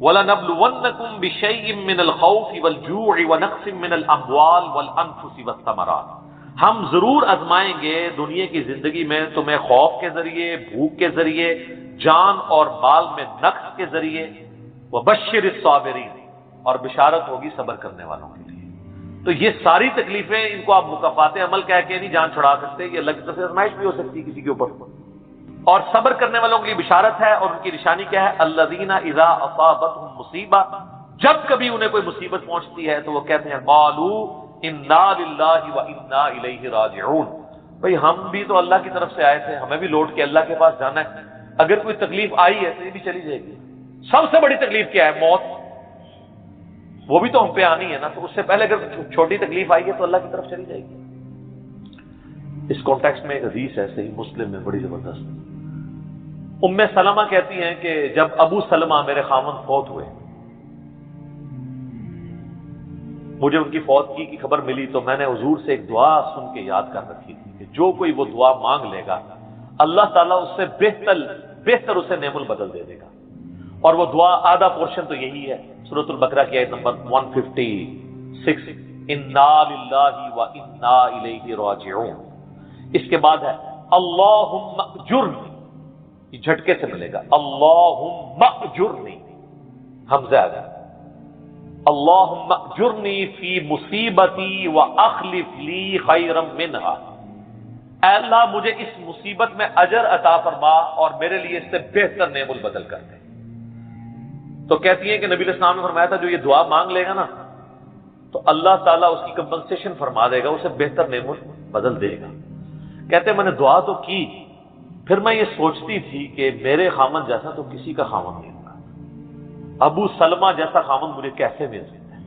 وَلَنَبْلُوَنَّكُمْ بِشَيْءٍ مِّنَ الْخَوْفِ وَالْجُوعِ وَنَقْصٍ مِّنَ الْأَمْوَالِ وَالْأَنفُسِ وَالثَّمَرَاتِ، ہم ضرور آزمائیں گے دنیا کی زندگی میں تمہیں خوف کے ذریعے، بھوک کے ذریعے، جان اور مال میں نقص کے ذریعے۔ وَبَشِّرِ الصَّابِرِينَ، اور بشارت ہوگی صبر کرنے والوں کے لیے۔ تو یہ ساری تکلیفیں، ان کو آپ مکافات عمل کہہ کے نہیں جان چھڑا سکتے، یہ اللہ کی طرف سے آزمائش بھی ہو سکتی ہے کسی کے اوپر۔ اور صبر کرنے والوں کے لیے بشارت ہے، اور ان کی نشانی کیا ہے؟ الذین اذا اصابتهم مصیبہ، جب کبھی انہیں کوئی مصیبت پہنچتی ہے تو وہ کہتے ہیں قالوا انا للہ وانا الیہ راجعون، بھئی ہم بھی تو اللہ کی طرف سے آئے تھے، ہمیں بھی لوٹ کے اللہ کے پاس جانا ہے۔ اگر کوئی تکلیف آئی ہے تو یہ بھی چلی جائے گی۔ سب سے بڑی تکلیف کیا ہے؟ موت، وہ بھی تو ہم پہ آنی ہے نا، تو اس سے پہلے اگر چھوٹی تکلیف آئی ہے تو اللہ کی طرف چلی جائے گی۔ اس کانٹیکسٹ میں ایک حدیث ہے صحیح مسلم میں بڑی زبردست۔ ام سلمہ کہتی ہیں کہ جب ابو سلمہ میرے خاوند فوت ہوئے، مجھے ان کی فوتگی کی خبر ملی تو میں نے حضور سے ایک دعا سن کے یاد کر رکھی تھی کہ جو کوئی وہ دعا مانگ لے گا اللہ تعالیٰ اس سے بہتر اسے نعم البدل دے دے گا۔ اور وہ دعا آدھا پورشن تو یہی ہے، سورۃ البقرہ کی آیت نمبر 156، انا للہ وانا الیہ راجعون۔ اس کے بعد ہے اللہم اجرنی، یہ جھٹکے سے ملے گا، اللہم اجرنی، حمزہ آ گیا، اللہم اجرنی فی مصیبتی واخلف لی خیرا منہا، اے اللہ مجھے اس مصیبت میں اجر عطا فرما اور میرے لیے اس سے بہتر نعم البدل کر دے۔ تو کہتی ہیں کہ نبی علیہ السلام نے فرمایا تھا جو یہ دعا مانگ لے گا نا تو اللہ تعالیٰ اس کی کمپنسیشن فرما دے گا، اسے بہتر نعم البدل دے گا۔ کہتے ہیں میں نے دعا تو کی، پھر میں یہ سوچتی تھی کہ میرے خامن جیسا تو کسی کا خامن نہیں ہوگا، ابو سلمہ جیسا خامن مجھے کیسے مل سکتا ہے۔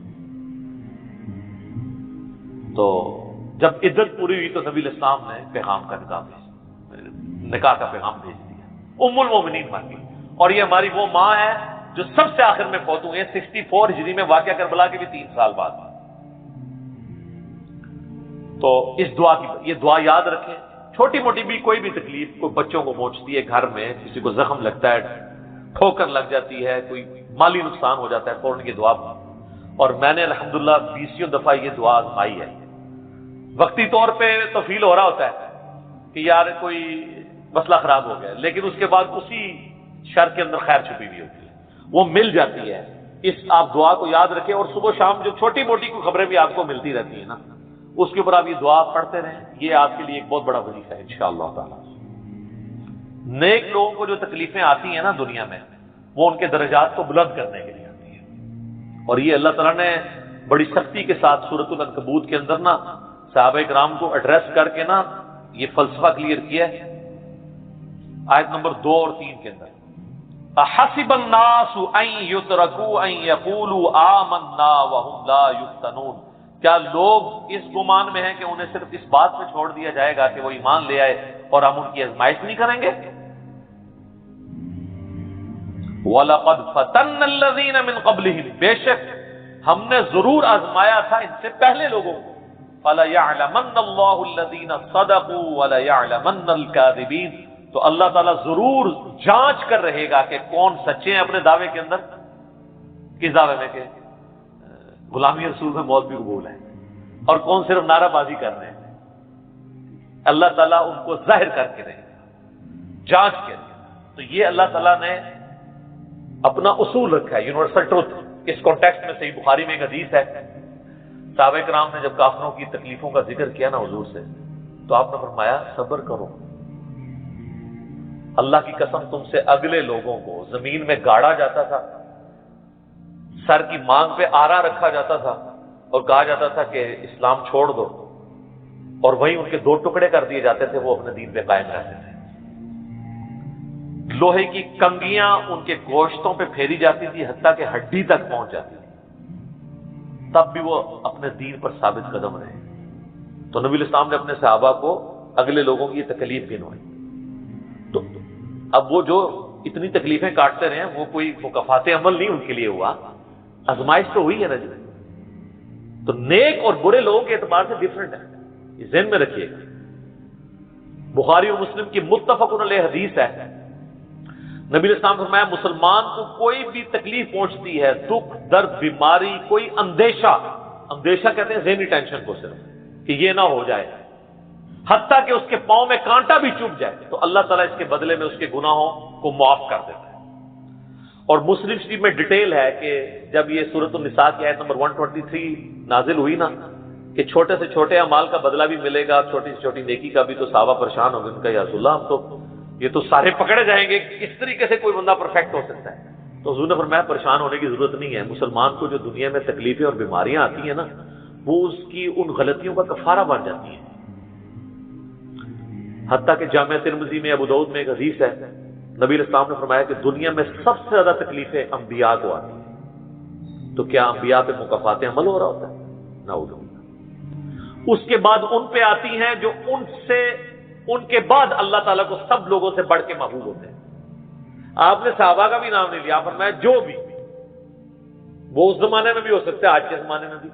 تو جب عدت پوری ہوئی تو نبی علیہ السلام نے پیغام کا نکاح کا پیغام بھیج دیا، ام المومنین بن گئی۔ اور یہ ہماری وہ ماں ہے جو سب سے آخر میں فوت ہوئی ہے 64 ہجری میں، واقعہ کربلا کے بھی 3 سال بعد۔ تو اس دعا کی، یہ دعا یاد رکھیں، چھوٹی موٹی بھی کوئی بھی تکلیف، کوئی بچوں کو پہنچتی ہے گھر میں، کسی کو زخم لگتا ہے، ٹھوکر لگ جاتی ہے، کوئی مالی نقصان ہو جاتا ہے، فوراً یہ دعا۔ اور میں نے الحمدللہ 20 دفعہ یہ دعا آزمائی ہے۔ وقتی طور پہ تو فیل ہو رہا ہوتا ہے کہ یار کوئی مسئلہ خراب ہو گیا، لیکن اس کے بعد اسی شر کے اندر خیر چھپی ہوئی ہوتی ہے، وہ مل جاتی ہے۔ اس آپ دعا کو یاد رکھیں، اور صبح شام جو چھوٹی موٹی کوئی خبریں بھی آپ کو ملتی رہتی ہیں نا، اس کے اوپر آپ یہ دعا پڑھتے رہیں، یہ آپ کے لیے ایک بہت بڑا وظیفہ ہے انشاءاللہ تعالی۔ نیک لوگوں کو جو تکلیفیں آتی ہیں نا دنیا میں، وہ ان کے درجات کو بلند کرنے کے لیے آتی ہیں، اور یہ اللہ تعالیٰ نے بڑی سختی کے ساتھ سورۃ العنکبوت کے اندر نا صحابہ کرام کو ایڈریس کر کے نا یہ فلسفہ کلیئر کیا ہے، آیت نمبر 2 اور 3 کے اندر، احسب الناس ان یترکوا ان یقولوا آمنا وهم لا یفتنون، کیا لوگ اس گمان میں ہیں کہ انہیں صرف اس بات پہ چھوڑ دیا جائے گا کہ وہ ایمان لے آئے اور ہم ان کی آزمائش نہیں کریں گے؟ وَلَقَدْ فَتَنَّ الَّذِينَ مِنْ قَبْلِهِمْ، بے شک ہم نے ضرور آزمایا تھا ان سے پہلے لوگوں کو، فَلَيَعْلَمَنَّ اللَّهُ الَّذِينَ صَدَقُوا وَلَيَعْلَمَنَّ الْكَاذِبِينَ، تو اللہ تعالیٰ ضرور جانچ کر رہے گا کہ کون سچے ہیں اپنے دعوے کے اندر، کس دعوے میں کہ غلامی رسول میں موت بھی قبول ہے، اور کون صرف نعرہ بازی کر رہے ہیں۔ اللہ تعالیٰ ان کو ظاہر کر کے رہے گا، جانچ کے رہے گا۔ تو یہ اللہ تعالیٰ نے اپنا اصول رکھا ہے، یونیورسل ٹروتھ۔ اس کانٹیکسٹ میں صحیح بخاری میں ایک حدیث ہے، صحابہ کرام نے جب کافروں کی تکلیفوں کا ذکر کیا نا حضور سے، تو آپ نے فرمایا صبر کرو، اللہ کی قسم تم سے اگلے لوگوں کو زمین میں گاڑا جاتا تھا، سر کی مانگ پہ آرا رکھا جاتا تھا اور کہا جاتا تھا کہ اسلام چھوڑ دو، اور وہیں ان کے 2 ٹکڑے کر دیے جاتے تھے، وہ اپنے دین پہ قائم رہتے تھے۔ لوہے کی کنگیاں ان کے گوشتوں پہ پھیری جاتی تھی، حتیٰ کہ ہڈی تک پہنچ جاتی تھی، تب بھی وہ اپنے دین پر ثابت قدم رہے۔ تو نبی علیہ السلام نے اپنے صحابہ کو اگلے لوگوں کی یہ تکلیف گنوائی۔ تو اب وہ جو اتنی تکلیفیں کاٹتے رہے ہیں، وہ کوئی مکافات عمل نہیں ان کے لیے ہوا، آزمائش تو ہوئی ہے نا جی۔ تو نیک اور برے لوگوں کے اعتبار سے ڈفرنٹ ہے، یہ ذہن میں رکھیے گا۔ بخاری اور مسلم کی متفق علیہ حدیث ہے، نبی علیہ السلام نے فرمایا مسلمان کو کوئی بھی تکلیف پہنچتی ہے، دکھ درد بیماری، کوئی اندیشہ کہتے ہیں ذہنی ٹینشن کو صرف کہ یہ نہ ہو جائے، حتیٰ کہ اس کے پاؤں میں کانٹا بھی چبھ جائے تو اللہ تعالیٰ اس کے بدلے میں اس کے گناہوں کو معاف کر دیتا ہے۔ اور مسلم شریف میں ڈیٹیل ہے کہ جب یہ سورۃ النساء کی آیت نمبر 123 نازل ہوئی نا کہ چھوٹے سے چھوٹے اعمال کا بدلہ بھی ملے گا، چھوٹی سے چھوٹی نیکی کا بھی، تو صحابہ پریشان ہو گئے، ان کا یا رسول اللہ ہم تو یہ تو سارے پکڑے جائیں گے، کس طریقے سے کوئی بندہ پرفیکٹ ہو سکتا ہے؟ تو حضور نے فرمایا پریشان ہونے کی ضرورت نہیں ہے، مسلمان کو جو دنیا میں تکلیفیں اور بیماریاں آتی ہیں نا وہ اس کی ان غلطیوں کا کفارہ بن جاتی ہیں۔ حتیٰ کہ جامعہ ترمذی میں ابو داؤد میں ایک حدیث ہے، نبی علیہ السلام نے فرمایا کہ دنیا میں سب سے زیادہ تکلیفیں انبیاء کو آتی ہیں، تو کیا انبیاء پہ مکافات عمل ہو رہا ہوتا ہے؟ نعوذ باللہ۔ اس کے بعد ان پہ آتی ہیں جو ان کے بعد اللہ تعالیٰ کو سب لوگوں سے بڑھ کے محبوب ہوتے ہیں۔ آپ نے صحابہ کا بھی نام نہیں لیا، فرمایا جو بھی، وہ اس زمانے میں بھی ہو سکتا ہے، آج کے زمانے میں بھی،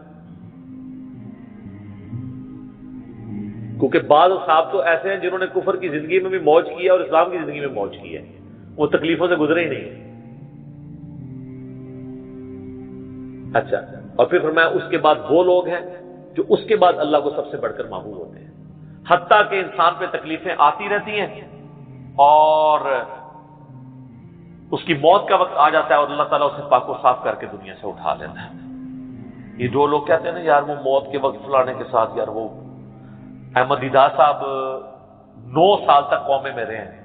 کیونکہ بعض صحابہ تو ایسے ہیں جنہوں نے کفر کی زندگی میں بھی موج کی ہے اور اسلام کی زندگی میں موج کی ہے، وہ تکلیفوں سے گزرے ہی نہیں۔ اچھا، اور پھر فرمایا اس کے بعد وہ لوگ ہیں جو اس کے بعد اللہ کو سب سے بڑھ کر محبوب ہوتے ہیں، حتیٰ کہ انسان پہ تکلیفیں آتی رہتی ہیں اور اس کی موت کا وقت آ جاتا ہے اور اللہ تعالیٰ اسے پاک و صاف کر کے دنیا سے اٹھا لیتا ہے۔ یہ جو لوگ کہتے ہیں نا یار وہ موت کے وقت فلانے کے ساتھ، یار وہ احمد دیدار صاحب 9 سال تک قومے میں رہے ہیں،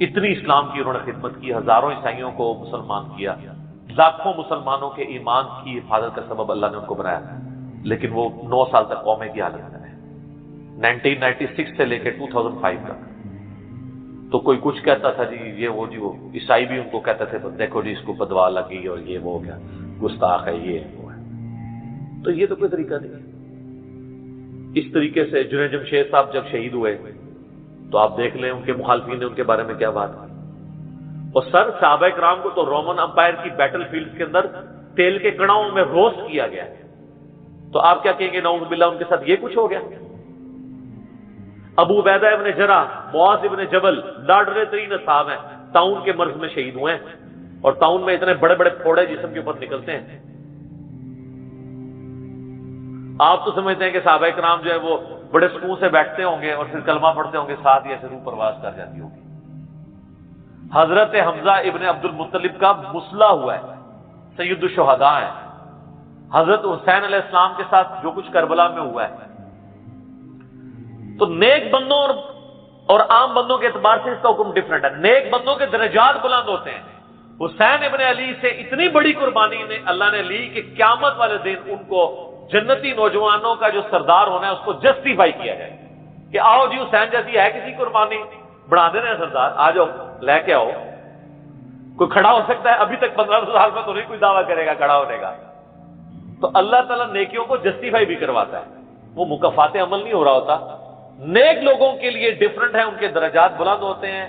اتنی اسلام کی انہوں نے خدمت کی، ہزاروں عیسائیوں کو مسلمان کیا، لاکھوں مسلمانوں کے ایمان کی حفاظت کا سبب اللہ نے ان کو بنایا، لیکن وہ 9 سال تک قومے کی حالت میں رہے، 1996 سے لے کے 2005 تک۔ تو کوئی کچھ کہتا تھا جی وہ عیسائی بھی ان کو کہتے تھے دیکھو جی اس کو بدوا لگی اور یہ وہ ہو گیا، گستاخ ہے، یہ وہ ہے۔ تو یہ تو کوئی طریقہ نہیں ہے۔ اس طریقے سے جنید جمشید صاحب جب شہید ہوئے تو آپ دیکھ لیں ان کے مخالفین نے ان کے بارے میں کیا بات کی، اور سر صحابہ کرام کو تو رومن امپائر کی بیٹل فیلڈ کے اندر تیل کے کڑاؤں میں روسٹ کیا گیا، تو آپ کیا کہیں گے نعوذ باللہ ان کے ساتھ یہ کچھ ہو گیا؟ ابو عبیدہ ابن جرح، معاذ ابن جبل لاڈلے ترین اصحاب ہیں، طاعون کے مرض میں شہید ہوئے ہیں، اور طاعون میں اتنے بڑے بڑے پھوڑے جسم کے اوپر نکلتے ہیں۔ آپ تو سمجھتے ہیں کہ صحابہ کرام جو ہے وہ بڑے سکون سے بیٹھتے ہوں گے اور پھر کلمہ پڑھتے ہوں گے، ساتھ ہی ایسے روح پرواز کر جاتی ہوگی۔ حضرت حمزہ ابن عبد المطلب کا مسلح ہوا ہے، سید الشہداء ہیں۔ حضرت حسین علیہ السلام کے ساتھ جو کچھ کربلا میں ہوا ہے، تو نیک بندوں اور عام بندوں کے اعتبار سے اس کا حکم ڈفرنٹ ہے۔ نیک بندوں کے درجات بلند ہوتے ہیں۔ حسین ابن علی سے اتنی بڑی قربانی نے اللہ نے لی کہ قیامت والے دن ان کو جنتی نوجوانوں کا جو سردار ہونا ہے اس کو جسٹیفائی کیا جائے کہ آؤ جی حسین جیسی ہے کسی قربانی، بڑھا دینا ہے سردار، آ جاؤ لے کے آؤ۔ کوئی کھڑا ہو سکتا ہے؟ ابھی تک 15 سال میں تو نہیں کوئی دعویٰ کرے گا کھڑا ہونے کا۔ تو اللہ تعالیٰ نیکیوں کو جسٹیفائی بھی کرواتا ہے، وہ مکافات عمل نہیں ہو رہا ہوتا۔ نیک لوگوں کے لیے ڈفرنٹ ہے، ان کے درجات بلند ہوتے ہیں،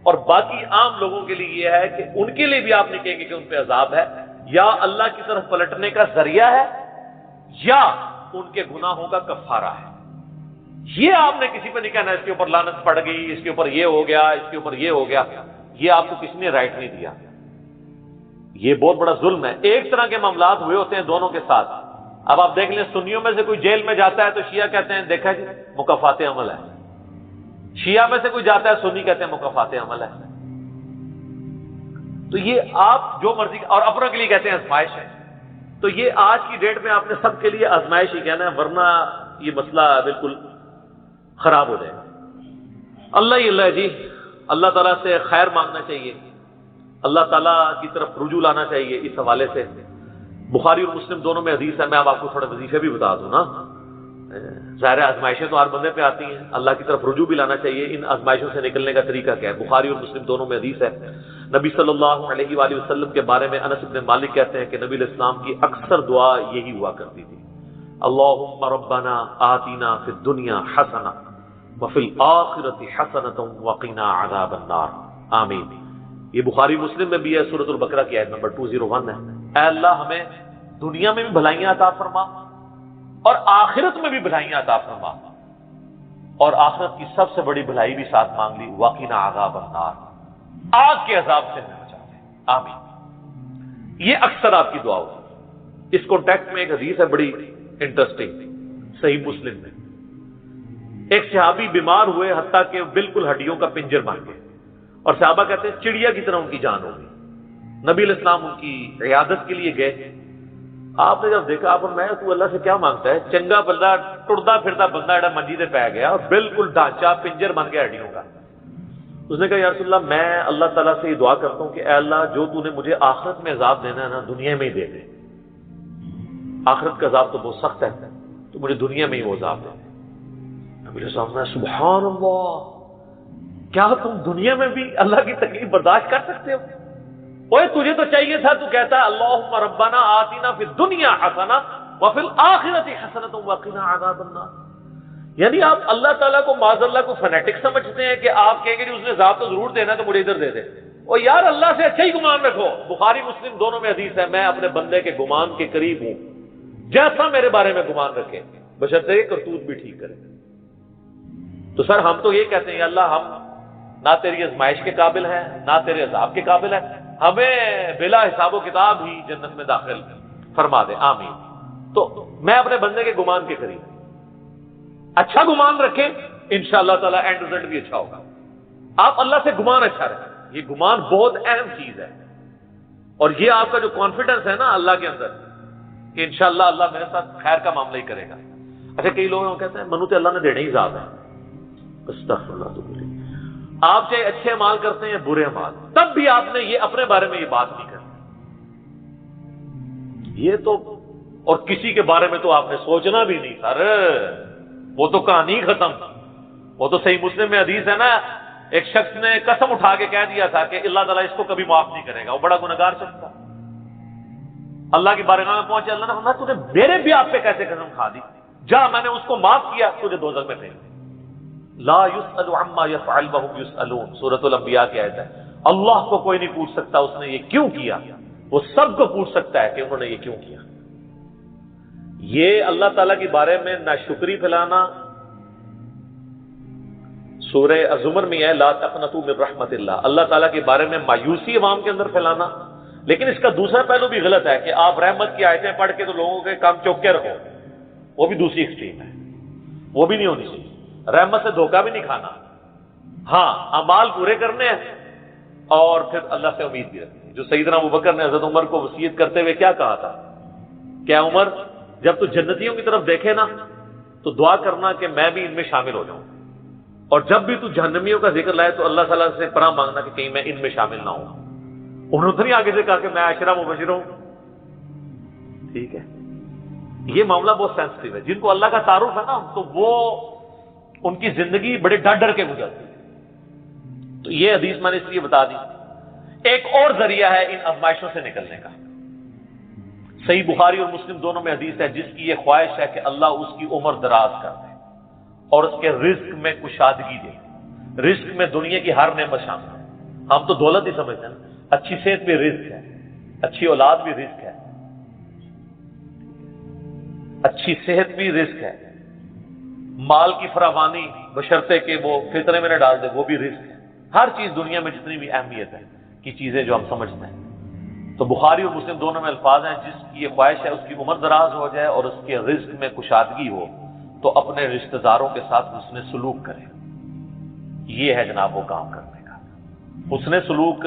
اور باقی عام لوگوں کے لیے یہ ہے کہ ان کے لیے بھی آپ نہیں کہیں گے کہ ان پہ عذاب ہے، یا اللہ کی طرف پلٹنے کا ذریعہ ہے یا ان کے گناہوں کا کفارہ ہے۔ یہ آپ نے کسی پہ نہیں کہنا اس کے اوپر لعنت پڑ گئی، اس کے اوپر یہ ہو گیا، اس کے اوپر یہ ہو گیا، یہ آپ کو کسی نے رائٹ نہیں دیا۔ یہ بہت بڑا ظلم ہے۔ ایک طرح کے معاملات ہوئے ہوتے ہیں دونوں کے ساتھ۔ اب آپ دیکھ لیں سنیوں میں سے کوئی جیل میں جاتا ہے تو شیعہ کہتے ہیں دیکھا جی مکافات عمل ہے، شیعہ میں سے کوئی جاتا ہے سنی کہتے ہیں مکافات عمل ہے۔ تو یہ آپ جو مرضی، اور اپنوں کے لیے کہتے ہیں آزمائش ہے۔ تو یہ آج کی ڈیٹ میں آپ نے سب کے لیے آزمائش ہی کہنا ہے، ورنہ یہ مسئلہ بالکل خراب ہو جائے گا۔ اللہ جی، اللہ تعالیٰ سے خیر مانگنا چاہیے، اللہ تعالیٰ کی طرف رجوع لانا چاہیے۔ اس حوالے سے بخاری اور مسلم دونوں میں حدیث ہے، میں اب آپ کو تھوڑے وظیفے بھی بتا دوں نا۔ ظاہر آزمائشیں تو ہر بندے پہ آتی ہیں، اللہ کی طرف رجوع بھی لانا چاہیے۔ ان آزمائشوں سے نکلنے کا طریقہ کیا ہے؟ بخاری اور مسلم دونوں میں حدیث ہے، نبی صلی اللہ علیہ وآلہ وسلم کے بارے میں انس بن مالک کہتے ہیں کہ نبی علیہ السلام کی اکثر دعا یہی ہوا کرتی تھی، اللہم ربنا آتنا فی الدنیا حسنہ وفی الآخرۃ حسنۃ وقنا عذاب النار، آمین۔ یہ بخاری مسلم میں بھی ہے، سورۃ البقرہ کی آیت نمبر 201 ہے۔ اے اللہ ہمیں دنیا میں بھی بھلائیاں عطا فرما اور آخرت میں بھی بھلائیاں عطا فرما، اور آخرت کی سب سے بڑی بھلائی بھی ساتھ مانگ لی، وقنا عذاب النار، آگ کے عذاب سے ہمیں بچا دے، آمین۔ یہ اکثر آپ کی دعا ہوتی ہے۔ اس کانٹیکٹ میں ایک حدیث ہے بڑی انٹرسٹنگ، صحیح مسلم میں، ایک صحابی بیمار ہوئے حتیٰ کہ بالکل ہڈیوں کا پنجر بن گئے، اور صحابہ کہتے ہیں چڑیا کی طرح ان کی جان ہو گئی۔ نبی علیہ السلام ان کی عیادت کے لیے گئے۔ آپ نے جب دیکھا، آپ میں تو اللہ سے کیا مانگتا ہے؟ چنگا بندہ، ٹردا پھرتا بندہ جڑا منجی تے پی گیا اور بالکل ڈھانچہ پنجر بن گیا ہڈیوں کا۔ اس نے کہا یا رسول اللہ، میں اللہ تعالیٰ سے یہ دعا کرتا ہوں کہ اے اللہ، جو تو نے مجھے آخرت میں عذاب دینا ہے نا، دنیا میں ہی دے دے۔ آخرت کا عذاب تو بہت سخت ہے، تو مجھے دنیا میں ہی وہ عذاب دے دے۔ نبی علیہ السلام نے سبحان اللہ، کیا تم دنیا میں بھی اللہ کی تکلیف برداشت کر سکتے ہو؟ اوے تجھے تو چاہیے تھا تو کہتا اللہم ربنا آتنا فی الدنیا حسنہ وفی الآخرۃ حسنۃ وقنا عذاب النار۔ یعنی آپ اللہ تعالیٰ کو معاذ اللہ کو فنیٹک سمجھتے ہیں کہ آپ کہیں گے کہ اس نے عذاب تو ضرور دینا تو مجھے ادھر دے دے۔ اور یار اللہ سے اچھا ہی گمان رکھو۔ بخاری مسلم دونوں میں حدیث ہے، میں اپنے بندے کے گمان کے قریب ہوں، جیسا میرے بارے میں گمان رکھے، بشرطے کرتوت بھی ٹھیک کرے۔ تو سر ہم تو یہ کہتے ہیں یا اللہ، ہم نہ تیری آزمائش کے قابل ہیں نہ تیرے عذاب کے قابل ہیں، ہمیں بلا حساب و کتاب ہی جنت میں داخل فرما دے، آمین۔ تو میں اپنے بندے کے گمان کے قریب، اچھا گمان رکھیں، انشاءاللہ تعالی اینڈ رزلٹ بھی اچھا ہوگا۔ آپ اللہ سے گمان اچھا رکھیں، یہ گمان بہت اہم چیز ہے، اور یہ آپ کا جو کانفیڈنس ہے نا اللہ کے اندر کہ انشاءاللہ اللہ میرے ساتھ خیر کا معاملہ ہی کرے گا۔ اچھا کئی لوگ کہتے ہیں منو تو اللہ نے دینے ہی عذاب ہے، استغفر اللہ تو بولی، آپ چاہے اچھے اعمال کرتے ہیں یا برے اعمال، تب بھی آپ نے یہ اپنے بارے میں یہ بات نہیں کرنی۔ یہ تو، اور کسی کے بارے میں تو آپ نے سوچنا بھی نہیں سر، وہ تو کہانی ختم۔ وہ تو صحیح مسلم میں حدیث ہے نا، ایک شخص نے قسم اٹھا کے کہہ دیا تھا کہ اللہ تعالیٰ اس کو کبھی معاف نہیں کرے گا، وہ بڑا گنہگار شخص تھا۔ اللہ کی بارگاہ میں پہنچے، اللہ نے فرمایا تو نے میرے بھی آپ پہ کیسے قسم کھا دی؟ جا، میں نے اس کو معاف کیا، تجھے دوزخ میں پھینک دیا۔ لا يسأل عما يفعل وهم يسألون، سورۃ الانبیاء کی آیت ہے۔ اللہ کو کوئی نہیں پوچھ سکتا اس نے یہ کیوں کیا، وہ سب کو پوچھ سکتا ہے کہ انہوں نے یہ کیوں کیا۔ یہ اللہ تعالیٰ کے بارے میں ناشکری پھیلانا سورہ الزمر میں ہے، لا تقنطوا من رحمت اللہ، اللہ تعالیٰ کے بارے میں مایوسی عوام کے اندر پھیلانا۔ لیکن اس کا دوسرا پہلو بھی غلط ہے کہ آپ رحمت کی آیتیں پڑھ کے تو لوگوں کے کام چوک کے رکھو، وہ بھی دوسری ایکسٹریم ہے، وہ بھی نہیں ہونی چاہیے۔ رحمت سے دھوکہ بھی نہیں کھانا، ہاں اعمال پورے کرنے ہیں اور پھر اللہ سے امید بھی رکھنی ہے۔ جو سیدنا ابوبکر نے حضرت عمر کو وصیت کرتے ہوئے کیا کہا تھا کہ عمر، جب تو جنتیوں کی طرف دیکھے نا تو دعا کرنا کہ میں بھی ان میں شامل ہو جاؤں، اور جب بھی تو جہنمیوں کا ذکر لائے تو اللہ تعالیٰ سے پناہ مانگنا کہ کہیں میں ان میں شامل نہ ہوں۔ انہوں نے تو نہیں آگے سے کہا کہ میں عاشرہ مبشر ہوں، ٹھیک ہے۔ یہ معاملہ بہت سینسٹیو ہے، جن کو اللہ کا تعارف ہے نا تو وہ ان کی زندگی بڑے ڈر ڈر کے گزرتی ہے۔ تو یہ حدیث میں نے اس لیے بتا دی۔ ایک اور ذریعہ ہے ان آزمائشوں سے نکلنے کا، صحیح بخاری اور مسلم دونوں میں حدیث ہے، جس کی یہ خواہش ہے کہ اللہ اس کی عمر دراز کر دے اور اس کے رزق میں کشادگی دے۔ رزق میں دنیا کی ہر نعمت شامل ہے، ہم تو دولت ہی سمجھتے ہیں، اچھی صحت بھی رزق ہے، اچھی اولاد بھی رزق ہے، اچھی صحت بھی رزق ہے، مال کی فراوانی بشرطے کہ وہ فطرے میں نہ ڈال دے وہ بھی رزق ہے۔ ہر چیز دنیا میں جتنی بھی اہمیت ہے کی چیزیں جو ہم سمجھتے ہیں، تو بخاری اور مسلم دونوں میں الفاظ ہیں، جس کی یہ خواہش ہے اس کی عمر دراز ہو جائے اور اس کے رزق میں کشادگی ہو تو اپنے رشتہ داروں کے ساتھ حسن سلوک کرے۔ یہ ہے جناب وہ کام کرنے کا۔ حسن سلوک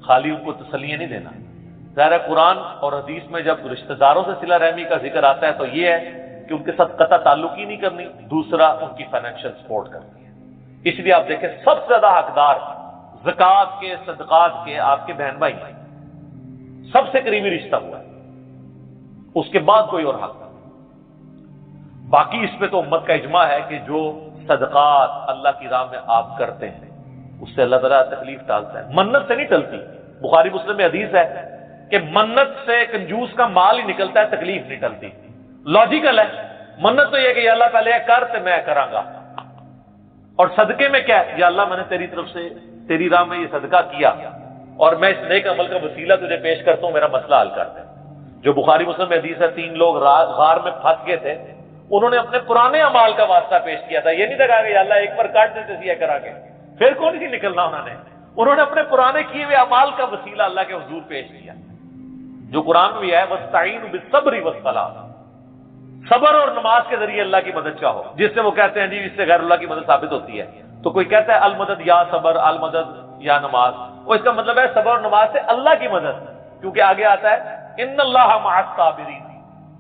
خالی ان کو تسلیاں نہیں دینا، ظاہر ہے قرآن اور حدیث میں جب رشتہ داروں سے صلہ رحمی کا ذکر آتا ہے تو یہ ہے کہ ان کے ساتھ قطع تعلق ہی نہیں کرنی، دوسرا ان کی فائنینشیل سپورٹ کرنی ہے۔ اس لیے آپ دیکھیں سب سے زیادہ حقدار زکوٰۃ کے، صدقات کے آپ کے بہن بھائی ہیں، سب سے قریبی رشتہ ہوا ہے، اس کے بعد کوئی اور حق نہیں۔ باقی اس پہ تو امت کا اجماع ہے کہ جو صدقات اللہ کی راہ میں آپ کرتے ہیں اس سے اللہ تعالیٰ تکلیف ٹالتا ہے، منت سے نہیں ٹلتی۔ بخاری مسلم میں حدیث ہے کہ منت سے کنجوس کا مال ہی نکلتا ہے، تکلیف نہیں ٹلتی۔ لاجیکل ہے، منت تو یہ کہ یا اللہ پہلے کر تو میں کراں گا، اور صدقے میں کیا ہے، یا اللہ میں نے تیری طرف سے تیری راہ میں یہ صدقہ کیا اور میں اس نیک عمل کا وسیلہ تجھے پیش کرتا ہوں، میرا مسئلہ حل کر دے۔ جو بخاری مسلم میں حدیث ہے، 3 لوگ غار میں پھنس گئے تھے، انہوں نے اپنے پرانے اعمال کا واسطہ پیش کیا تھا، یہ نہیں لگا کہ یا اللہ ایک بار کاٹ دیتے سیا کرا کے، پھر کون سی نکلنا انہوں نے، انہوں نے اپنے پرانے کیے ہوئے اعمال کا وسیلہ اللہ کے حضور پیش کیا، جو قرآن میں بھی ہے وَاسْتَعِينُوا بِالصَّبْرِ وَالصَّلَاةِ، صبر اور نماز کے ذریعے اللہ کی مدد چاہو، جس سے وہ کہتے ہیں جی اس سے غیر اللہ کی مدد ثابت ہوتی ہے، تو کوئی کہتا ہے المدد یا صبر، المدد یا نماز، وہ اس کا مطلب ہے صبر اور نماز سے اللہ کی مدد، کیونکہ آگے آتا ہے ان اللہ مع الصابرین،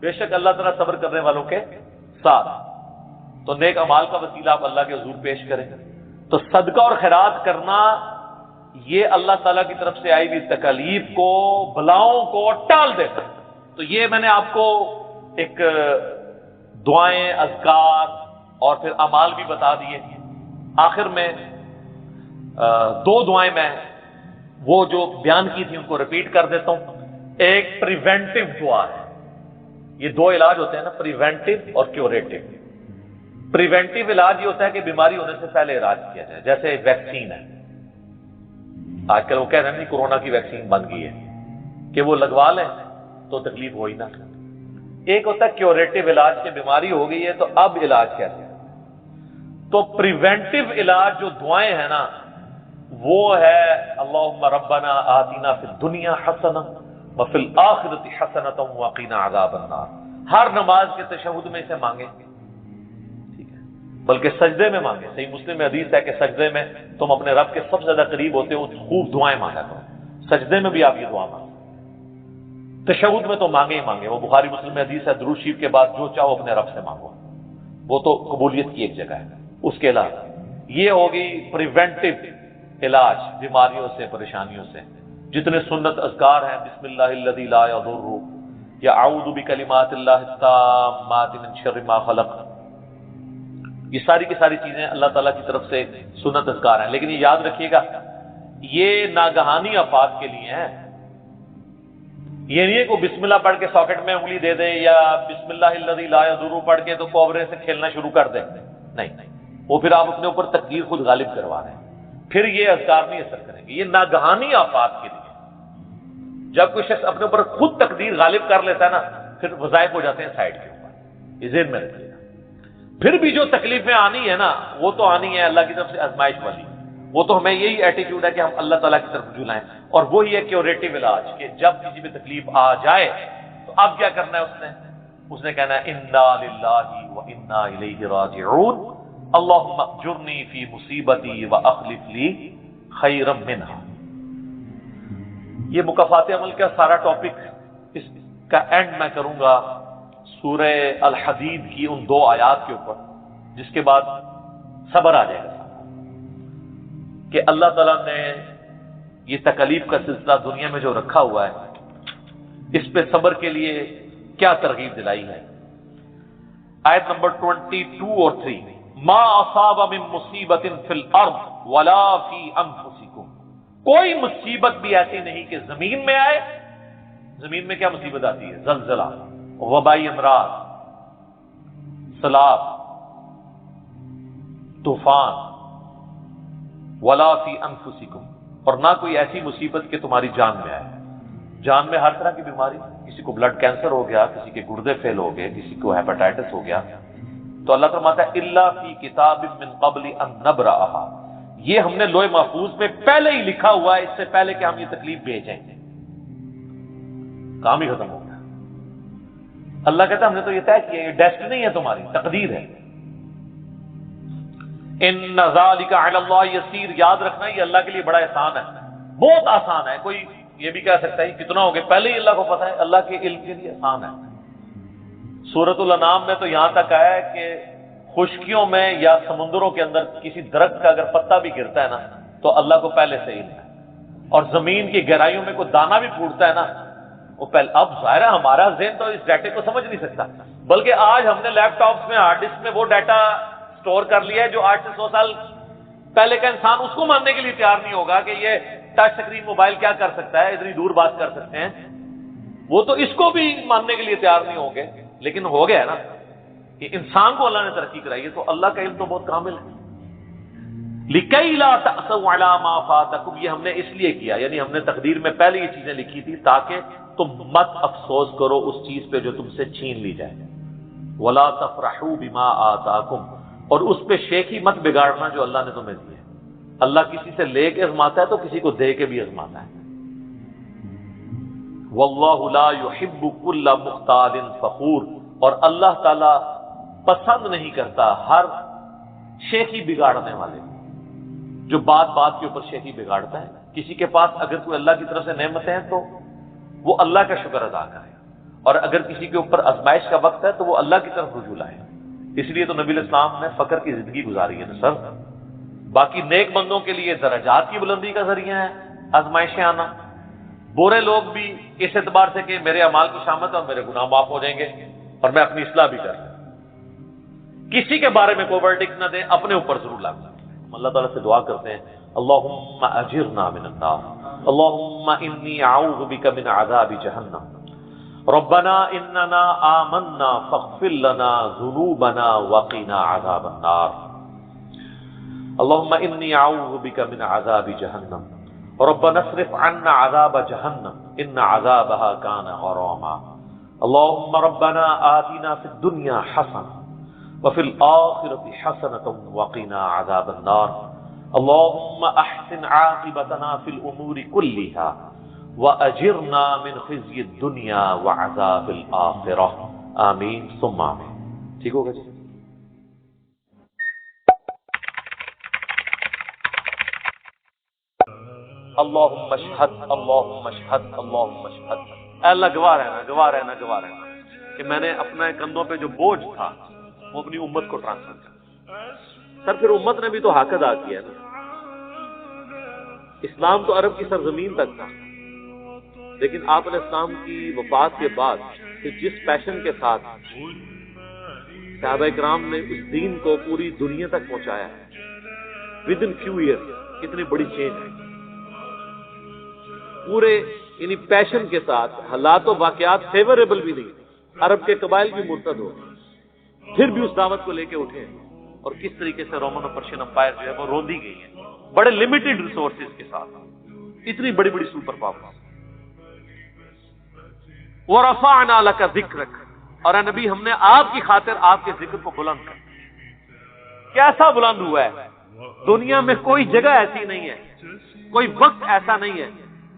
بے شک اللہ تعالیٰ صبر کرنے والوں کے ساتھ۔ تو نیک اعمال کا وسیلہ آپ اللہ کے حضور پیش کریں، تو صدقہ اور خیرات کرنا یہ اللہ تعالیٰ کی طرف سے آئی ہوئی تکالیف کو، بلاؤں کو ٹال دیتا ہے۔ تو یہ میں نے آپ کو ایک دعائیں، اذکار اور پھر اعمال بھی بتا دیے۔ آخر میں دو دعائیں میں وہ جو بیان کی تھی ان کو ریپیٹ کر دیتا ہوں۔ ایک پریونٹیو دعا ہے، یہ دو علاج ہوتے ہیں نا، پریونٹیو اور کیوریٹیو۔ پریونٹیو علاج یہ ہوتا ہے کہ بیماری ہونے سے پہلے علاج کیا جائے، جیسے ویکسین ہے، آج کل وہ کہہ رہے ہیں نہیں کورونا کی ویکسین بن گئی ہے کہ وہ لگوا لیں تو تکلیف ہو ہی نہ۔ ایک ہوتا ہے کیوریٹیو علاج، کہ بیماری ہو گئی ہے تو اب علاج کیسے ہے۔ تو پریونٹیو علاج جو دعائیں ہیں نا وہ ہے اللہم ربنا آتنا فی الدنیا حسنہ وفی الآخرۃ حسنۃ وقنا عذاب النار۔ ہر نماز کے تشہد میں اسے مانگیں، ٹھیک ہے، بلکہ سجدے میں مانگیں۔ صحیح مسلم میں حدیث ہے کہ سجدے میں تم اپنے رب کے سب سے زیادہ قریب ہوتے ہو، خوب دعائیں مانگا کرو، سجدے میں بھی آپ یہ دعا مانگیں، تشہد میں تو مانگے ہی مانگے۔ وہ بخاری مسلم میں حدیث ہے درود شریف کے بعد جو چاہو اپنے رب سے مانگو، وہ تو قبولیت کی ایک جگہ ہے۔ اس کے علاوہ یہ ہوگی پریونٹیو علاج بیماریوں سے، پریشانیوں سے، جتنے سنت اذکار ہیں، بسم اللہ الذی لا یضر یا اعوذ بکلمات اللہ التامات من شر ما خلق، یہ ساری کی ساری چیزیں اللہ تعالیٰ کی طرف سے سنت اذکار ہیں۔ لیکن یہ یاد رکھیے گا یہ ناگہانی آفات کے لیے ہیں، یہ نہیں ہے کہ بسم اللہ پڑھ کے ساکٹ میں انگلی دے دے یا بسم اللہ الذی لا یضر پڑھ کے تو کوبرے سے کھیلنا شروع کر دیں، نہیں، وہ پھر آپ اپنے اوپر تقدیر خود غالب کروا رہے ہیں، پھر یہ اذکار نہیں اثر کریں گے۔ یہ ناگہانی آفات کے لیے، جب کوئی شخص اپنے اوپر خود تقدیر غالب کر لیتا ہے نا پھر وظائف ہو جاتے ہیں سائڈ کے اوپر، یہ ذہن میں رکھیے گا۔ پھر بھی جو تکلیفیں آنی ہے نا وہ تو آنی ہے اللہ کی طرف سے آزمائش والی، وہ تو ہمیں یہی ایٹیٹیوڈ ہے کہ ہم اللہ تعالیٰ کی طرف رجوع لائیں، اور وہی ہے کیوریٹیو علاج، کہ جب کسی بھی تکلیف آ جائے تو اب کیا کرنا ہے، اس نے کہنا ہے انا للہ و انا الیہ راجعون اللہم اجرنی فی مصیبتی واخلف لی خیرا منہا۔ یہ مکافات عمل کا سارا ٹاپک، اس کا اینڈ میں کروں گا سورہ الحدید کی ان دو آیات کے اوپر، جس کے بعد صبر آ جائے گا کہ اللہ تعالیٰ نے یہ تکلیف کا سلسلہ دنیا میں جو رکھا ہوا ہے اس پہ صبر کے لیے کیا ترغیب دلائی ہے۔ آیت نمبر 22 اور 3، ما اصاب من مصیبت فی الارض ولا فی انفسکم، کوئی مصیبت بھی ایسی نہیں کہ زمین میں آئے۔ زمین میں کیا مصیبت آتی ہے؟ زلزلہ، وبائی امراض، سیلاب، طوفان، ولا فی انفسکم، اور نہ کوئی ایسی مصیبت کہ تمہاری جان میں آئے۔ جان میں ہر طرح کی بیماری، کسی کو بلڈ کینسر ہو گیا، کسی کے گردے فیل ہو گئے، کسی کو ہیپاٹائٹس ہو گیا، تو اللہ فرماتا ہے الا فی کتاب من قبل ان نبرأھا، یہ ہم نے لوح محفوظ میں پہلے ہی لکھا ہوا ہے، اس سے پہلے کہ ہم یہ تکلیف بھیجیں۔ کام ہی ختم ہو گیا۔ اللہ کہتا ہے ہم نے تو یہ طے کیا، یہ ڈیسٹنی ہے، تمہاری تقدیر ہے۔ ان ذالک علی اللہ یسیر، یاد رکھنا یہ اللہ کے لیے بڑا آسان ہے، بہت آسان ہے۔ کوئی یہ بھی کہہ سکتا ہے کتنا ہو گیا، پہلے ہی اللہ کو پتا ہے، اللہ کے علم کے لیے آسان ہے۔ سورۃ الانعام میں تو یہاں تک آیا ہے کہ خشکیوں میں یا سمندروں کے اندر کسی درخت کا اگر پتا بھی گرتا ہے نا تو اللہ کو پہلے سے علم ہے، اور زمین کی گہرائیوں میں کوئی دانہ بھی پھوٹتا ہے نا وہ پہلے۔ اب ظاہر ہے ہمارا ذہن تو اس ڈیٹے کو سمجھ نہیں سکتا، بلکہ آج ہم نے لیپ ٹاپس میں ہارڈ ڈسک میں وہ ڈیٹا سٹور کر لیا ہے جو 8 سے 100 سال پہلے کا انسان اس کو ماننے کے لیے تیار نہیں ہوگا کہ یہ ٹچ سکرین موبائل کیا کر سکتا ہے، اتنی دور بات کر سکتے ہیں، وہ تو اس کو بھی ماننے کے لیے تیار نہیں ہوں گے۔ لیکن ہو گیا ہے نا کہ انسان کو اللہ نے ترقی کرائی ہے، تو اللہ کا علم تو بہت کامل ہے۔ لِكَيْ لَا تَأْسَوْا عَلَىٰ مَا فَاتَكُمْ، یہ ہم نے اس لیے کیا، یعنی ہم نے تقدیر میں پہلے یہ چیزیں لکھی تھی تاکہ تم مت افسوس کرو اس چیز پہ جو تم سے چھین لی جائے۔ وَلَا تَفْرَحُوا بِمَا آتَاكُمْ، اور اس پہ شیخی مت بگاڑنا جو اللہ نے تمہیں دی ہے۔ اللہ کسی سے لے کے آزماتا ہے تو کسی کو دے کے بھی آزماتا ہے۔ واللہ لا یحب کل مختال فخور، اور اللہ تعالی پسند نہیں کرتا ہر شیخی بگاڑنے والے، جو بات بات کے اوپر شیخی بگاڑتا ہے۔ کسی کے پاس اگر کوئی اللہ کی طرف سے نعمتیں ہیں تو وہ اللہ کا شکر ادا کرے، اور اگر کسی کے اوپر آزمائش کا وقت ہے تو وہ اللہ کی طرف رجوع لائے۔ اس لیے تو نبی علیہ السلام نے فقر کی زندگی گزاری ہے نا سر۔ باقی نیک بندوں کے لیے درجات کی بلندی کا ذریعہ ہے آزمائشیں آنا، برے لوگ بھی اس اعتبار سے کہ میرے اعمال کی شامت اور میرے گناہ معاف ہو جائیں گے اور میں اپنی اصلاح بھی کر لوں۔ کسی کے بارے میں کوئی ورڈکٹ نہ دیں، اپنے اوپر ضرور لاگو کریں۔ ہم اللہ تعالیٰ سے دعا کرتے ہیں اللہم اجرنا من النار، اللہم انی اعوذ بک من عذاب جہنم، ربنا اننا آمنا فاغفر لنا ذنوبنا وقنا عذاب النار، اللہم انی اعوذ بک من عذاب جہنم، ربنا اصرف عنا عذاب جہنم ان عذابها كان غراما، اللہم ربنا آتنا فی الدنیا حسنہ وفي الآخرة حسنة وقنا عذاب النار، اللهم أحسن عاقبتنا في الأمور كلها وأجرنا من خزي الدنيا وعذاب الآخرة، آمین ثم آمین۔ ٹھیک ہوگا جی؟ اللہم اشہد اللہم اشہد اللہم اشہد، اے اللہ گواہ رہنا گواہ رہنا گواہ رہنا کہ میں نے اپنے کندھوں پہ جو بوجھ تھا وہ اپنی امت کو ٹرانسفر کر۔ سر پھر امت نے بھی تو حق ادا کیا نا۔ اسلام تو عرب کی سرزمین تک تھا، لیکن آپ علیہ السلام کی وفات کے بعد پھر جس پیشن کے ساتھ صحابہ کرام نے اس دین کو پوری دنیا تک پہنچایا ہے، ود ان فیو ایئر کتنی بڑی چینج ہے۔ پورے یعنی پیشن کے ساتھ، حالات و واقعات فیوریبل بھی نہیں، عرب کے قبائل بھی مرتد ہو گئے، پھر بھی اس دعوت کو لے کے اٹھے، اور کس طریقے سے رومن اور پرشین امپائر جو ہے وہ روندی گئی ہے بڑے لمیٹڈ ریسورسز کے ساتھ، اتنی بڑی بڑی سپر پاور۔ وَرَفَعْنَا لَكَ ذِكْرَكَ، اور اے نبی ہم نے آپ کی خاطر آپ کے ذکر کو بلند کر۔ کیسا بلند ہوا ہے؟ دنیا میں کوئی جگہ ایسی نہیں ہے، کوئی وقت ایسا نہیں ہے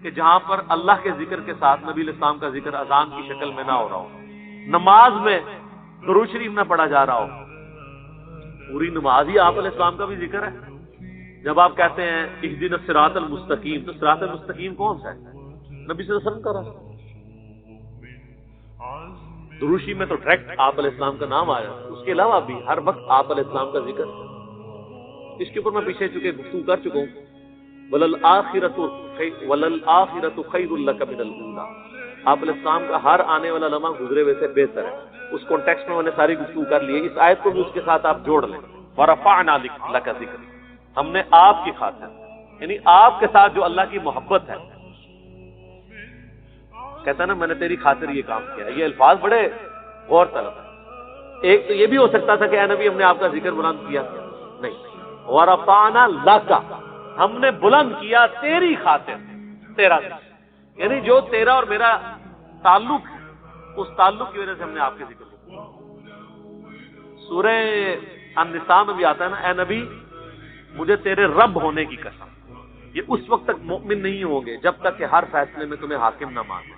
کہ جہاں پر اللہ کے ذکر کے ساتھ نبی علیہ السلام کا ذکر اذان کی شکل میں نہ ہو رہا ہو، نماز میں درود شریف نہ پڑھا جا رہا ہو۔ پوری نماز ہی آپ علیہ السلام کا بھی ذکر ہے۔ جب آپ کہتے ہیں اہدنا الصراط المستقیم، تو صراط المستقیم کون سا ہے؟ نبی صلی اللہ علیہ وسلم کا راستہ۔ درود شریف میں تو ڈائریکٹ آپ علیہ السلام کا نام آیا، اس کے علاوہ بھی ہر وقت آپ علیہ السلام کا ذکر ہے۔ اس کے اوپر میں پیچھے گفتگو کر چکا ہوں، وَلَلْآخِرَةُ خَيْرٌ لَكَ مِنَ الْأُولَىٰ، آپ علیہ السلام کا ہر آنے والا لمحہ گزرے ہوئے سے بہتر ہے۔ اس کانٹیکسٹ میں نے ساری گفتگو کر لی ہے، اس آیت کو بھی اس کے ساتھ آپ جوڑ لیں، وَرَفَعْنَا لَكَ ذِكْرَكَ، ہم نے آپ کی خاطر، یعنی آپ کے ساتھ جو اللہ کی محبت ہے، کہتا ہے نا میں نے تیری خاطر یہ کام کیا۔ یہ الفاظ بڑے غور طلب ہے۔ ایک تو یہ بھی ہو سکتا تھا کہ اے نبی ہم نے آپ کا ذکر بلند کیا، نہیں، وَرَفَعْنَا لَكَ، ہم نے بلند کیا تیری خاطر تیرا ذکر، یعنی جو تیرا اور میرا تعلق ہے، اس تعلق کی وجہ سے ہم نے آپ کے ذکر کو۔ سورہ النساء میں بھی آتا ہے نا، اے نبی مجھے تیرے رب ہونے کی قسم، یہ اس وقت تک مومن نہیں ہوں گے جب تک کہ ہر فیصلے میں تمہیں حاکم نہ مانے،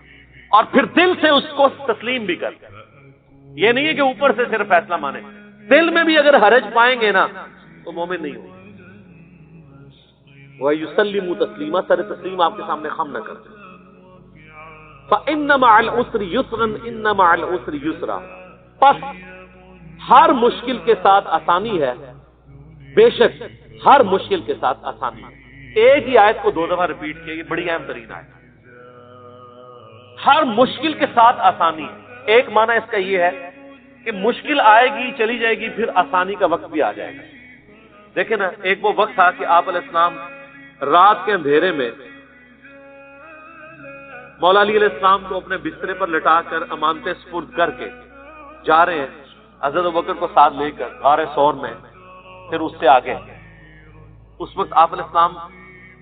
اور پھر دل سے اس کو تسلیم بھی کر۔ یہ نہیں ہے کہ اوپر سے صرف فیصلہ مانے، دل میں بھی اگر حرج پائیں گے نا تو مومن نہیں ہوں گے۔ وَيُسَلِّمُ تسلیما، سر تسلیم آپ کے سامنے خم نہ کرتے۔ فَإِنَّ مَعَ الْعُسْرِ يُسْرًا إِنَّ مَعَ الْعُسْرِ يُسْرًا، پس ہر مشکل کے ساتھ آسانی ہے، بے شک ہر مشکل کے ساتھ آسانی ہے۔ ایک ہی آیت کو دو دفعہ ریپیٹ کیا، یہ بڑی اہم ترین آیت ہے۔ ہر مشکل کے ساتھ آسانی ہے، ایک معنی اس کا یہ ہے کہ مشکل آئے گی چلی جائے گی، پھر آسانی کا وقت بھی آ جائے گا۔ دیکھیں نا، ایک وہ وقت تھا کہ آپ علیہ السلام رات کے اندھیرے میں مولا علی علیہ السلام کو اپنے بسترے پر لٹا کر امانتیں سپرد کر کے جا رہے ہیں، حضرت ابوبکر کو ساتھ لے کر غار ثور میں، پھر اس سے آگے۔ اس وقت آپ علیہ السلام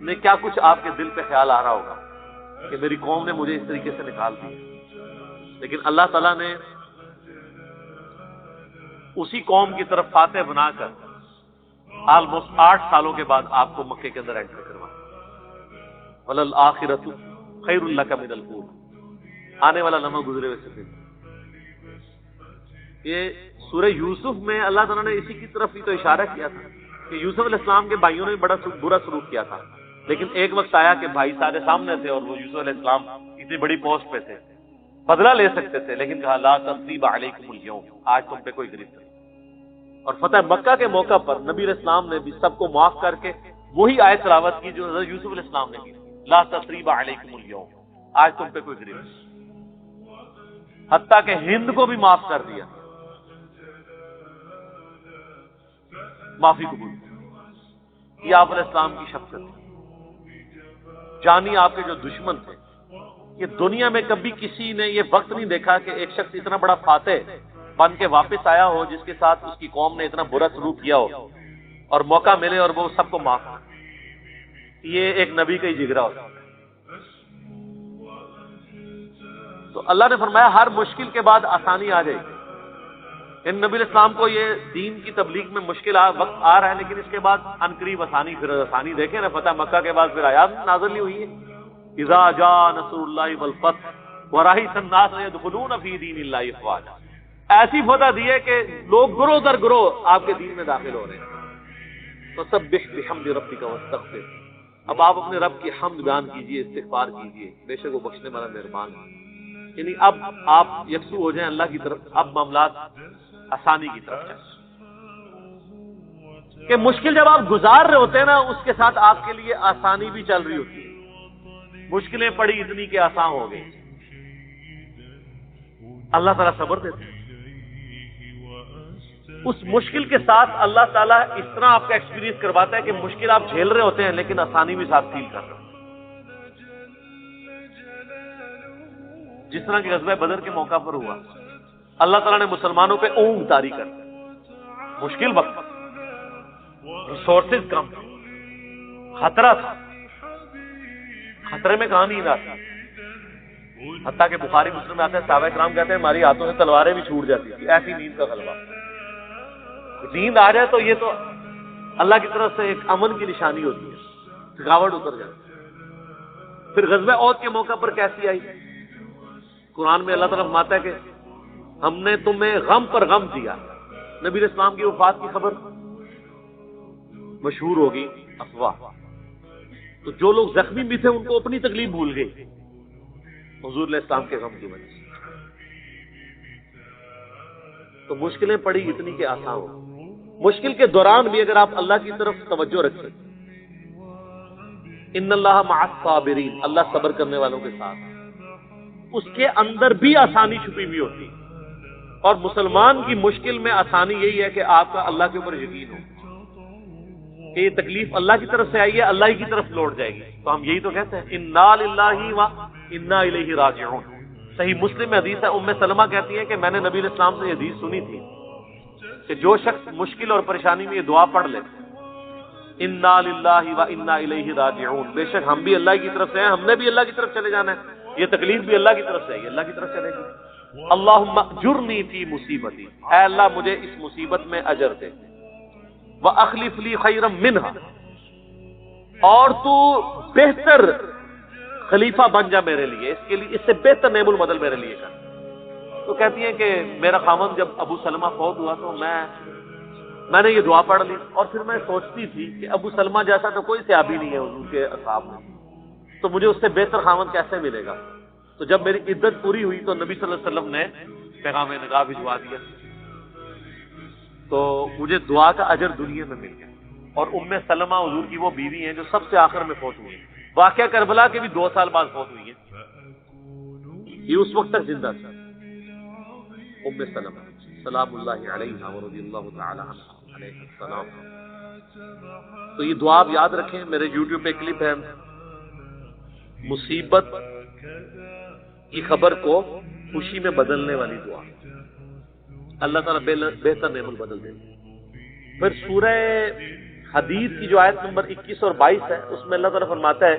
نے کیا کچھ آپ کے دل پہ خیال آ رہا ہوگا کہ میری قوم نے مجھے اس طریقے سے نکال دیا، لیکن اللہ تعالیٰ نے اسی قوم کی طرف فاتح بنا کر آلموسٹ 8 سالوں کے بعد آپ کو مکے کے اندر انٹر کروایا. وَلَلْآخِرَةُ خَيْرٌ لَكَ مِنَ الْأُولَىٰ. آنے والا لمحہ گزرے ہوئے سے پہلے. یہ سورہ یوسف میں اللہ تعالیٰ نے اسی کی طرف ہی تو اشارہ کیا تھا کہ یوسف علیہ السلام کے بھائیوں نے بڑا برا سلوک کیا تھا، لیکن ایک وقت آیا کہ بھائی سارے سامنے تھے اور وہ یوسف علیہ السلام اتنی بڑی پوسٹ پہ تھے، بدلہ لے سکتے تھے، لیکن کہا لا تثریب علیکم اليوم، آج تم پہ کوئی گرفت نہیں. اور فتح مکہ کے موقع پر نبی علیہ السلام نے بھی سب کو معاف کر کے وہی آیت تلاوت کی جو حضرت یوسف علیہ السلام نے کی، لا تثریب علیکم اليوم، آج تم پہ کوئی گرفت نہیں. حتیٰ کہ ہند کو بھی معاف کر دیا، معافی قبول. یہ آپ علیہ السلام کی شفقت ہے. جانی آپ کے جو دشمن تھے، یہ دنیا میں کبھی کسی نے یہ وقت نہیں دیکھا کہ ایک شخص اتنا بڑا فاتح بن کے واپس آیا ہو جس کے ساتھ اس کی قوم نے اتنا برا سلوک کیا ہو اور موقع ملے اور وہ سب کو معاف کرے. یہ ایک نبی کا ہی جگرا ہوتا ہے. تو اللہ نے فرمایا ہر مشکل کے بعد آسانی آ جائے گی. ان نبی علیہ السلام کو یہ دین کی تبلیغ میں مشکل وقت آ رہا ہے، لیکن اس کے بعد عنقریب آسانی. پھر آسانی دیکھیں نا، فتح مکہ کے بعد پھر آیات نازل نہیں ہوئی ہے، اذا جاء نصر اللہ والفتح ورأیت الناس يدخلون فی دین اللہ افواجا. ایسی فتح دی ہے کہ لوگ گروہ در گروہ آپ کے دین میں داخل ہو رہے ہیں. فسبح بحمد ربک واستغفر. اب آپ اپنے رب کی حمد بیان کیجئے، استغفار کیجئے، بے شک وہ بخشنے والا مہربان ہے. یعنی اب آپ یکسو ہو جائیں اللہ کی طرف، اب معاملات آسانی کی طرف چلیں. کہ مشکل جب آپ گزار رہے ہوتے ہیں نا، اس کے ساتھ آپ کے لیے آسانی بھی چل رہی ہوتی ہے. مشکلیں پڑی اتنی کہ آسان ہو گئی. اللہ تعالیٰ صبر دیتے ہیں. اس مشکل کے ساتھ اللہ تعالیٰ اس طرح آپ کا ایکسپیرینس کرواتا ہے کہ مشکل آپ جھیل رہے ہوتے ہیں لیکن آسانی بھی ساتھ فیل کر رہے ہیں. جس طرح کہ غزوہ بدر کے موقع پر ہوا، اللہ تعالیٰ نے مسلمانوں پہ اونگ طاری کر دی. مشکل وقت، ریسورسز کم، خطرہ تھا، خطرے میں کہاں نیند آتی. حتیٰ کہ بخاری مسلم میں آتے ہیں صحابہ کرام کہتے ہیں ہماری ہاتھوں سے تلواریں بھی چھوٹ جاتی تھی، ایسی نیند کا غلبہ. نیند آ جائے تو یہ تو اللہ کی طرف سے ایک امن کی نشانی ہوتی ہے، تھکاوٹ اتر جاتی. پھر غزوہ احد کے موقع پر کیسی آئی؟ قرآن میں اللہ تعالیٰ فرماتا ہے کہ ہم نے تمہیں غم پر غم دیا. نبی علیہ السلام کی وفات کی خبر مشہور ہوگی، افواہ. تو جو لوگ زخمی بھی تھے ان کو اپنی تکلیف بھول گئی حضور علیہ السلام کے غم کی وجہ سے. تو مشکلیں پڑی اتنی کہ آسان ہو. مشکل کے دوران بھی اگر آپ اللہ کی طرف توجہ رکھیں، ان اللہ مع الصابرین، اللہ صبر کرنے والوں کے ساتھ، اس کے اندر بھی آسانی چھپی ہوئی ہوتی. اور مسلمان کی مشکل میں آسانی یہی ہے کہ آپ کا اللہ کے اوپر یقین ہو کہ یہ تکلیف اللہ کی طرف سے آئی ہے، اللہ ہی کی طرف لوٹ جائے گی. تو ہم یہی تو کہتے ہیں انا للہ و انا الیہ راجعون. صحیح مسلم میں حدیث ہے، ام سلمہ کہتی ہیں کہ میں نے نبی علیہ السلام سے یہ حدیث سنی تھی کہ جو شخص مشکل اور پریشانی میں یہ دعا پڑھ لے، انا للہ و انا الیہ راجعون، بے شک ہم بھی اللہ کی طرف سے ہیں، ہم نے بھی اللہ کی طرف چلے جانا ہے، یہ تکلیف بھی اللہ کی طرف سے ہے، اللہ کی طرف چلے گی. اللہم اجرنی فی مصیبتی، اے اللہ مجھے اس مصیبت میں اجر دے. واخلف لی خیرا منہا، اور تو بہتر خلیفہ بن جا میرے لیے، اس کے لیے اس سے بہتر نعم المدل میرے لیے کر. تو کہتی ہیں کہ میرا خاوند جب ابو سلمہ فوت ہوا تو میں نے یہ دعا پڑھ لی، اور پھر میں سوچتی تھی کہ ابو سلمہ جیسا تو کوئی صحابی نہیں ہے حضور کے اصحاب میں، تو مجھے اس سے بہتر خاوند کیسے ملے گا. تو جب میری عدت پوری ہوئی تو نبی صلی اللہ علیہ وسلم نے پیغام نکاح بھجوا دیا، تو مجھے دعا کا اجر دنیا میں مل گیا. اور ام سلمہ حضور کی وہ بیوی ہیں جو سب سے آخر میں فوت ہوئی ہیں. واقعہ کربلا کے بھی 2 سال بعد فوت ہوئی ہیں، یہ اس وقت تک زندہ تھا. ام سلمہ سلام اللہ علیہا ورضی اللہ تعالی عنہا علیہ السلام. تو یہ دعا آپ یاد رکھیں. میرے یوٹیوب پہ کلپ ہے، مصیبت کی خبر کو خوشی میں بدلنے والی دعا. اللہ تعالیٰ بہتر نعم البدل دے. پھر سورہ حدید کی جو آیت نمبر 21 اور 22 ہے، اس میں اللہ تعالیٰ فرماتا ہے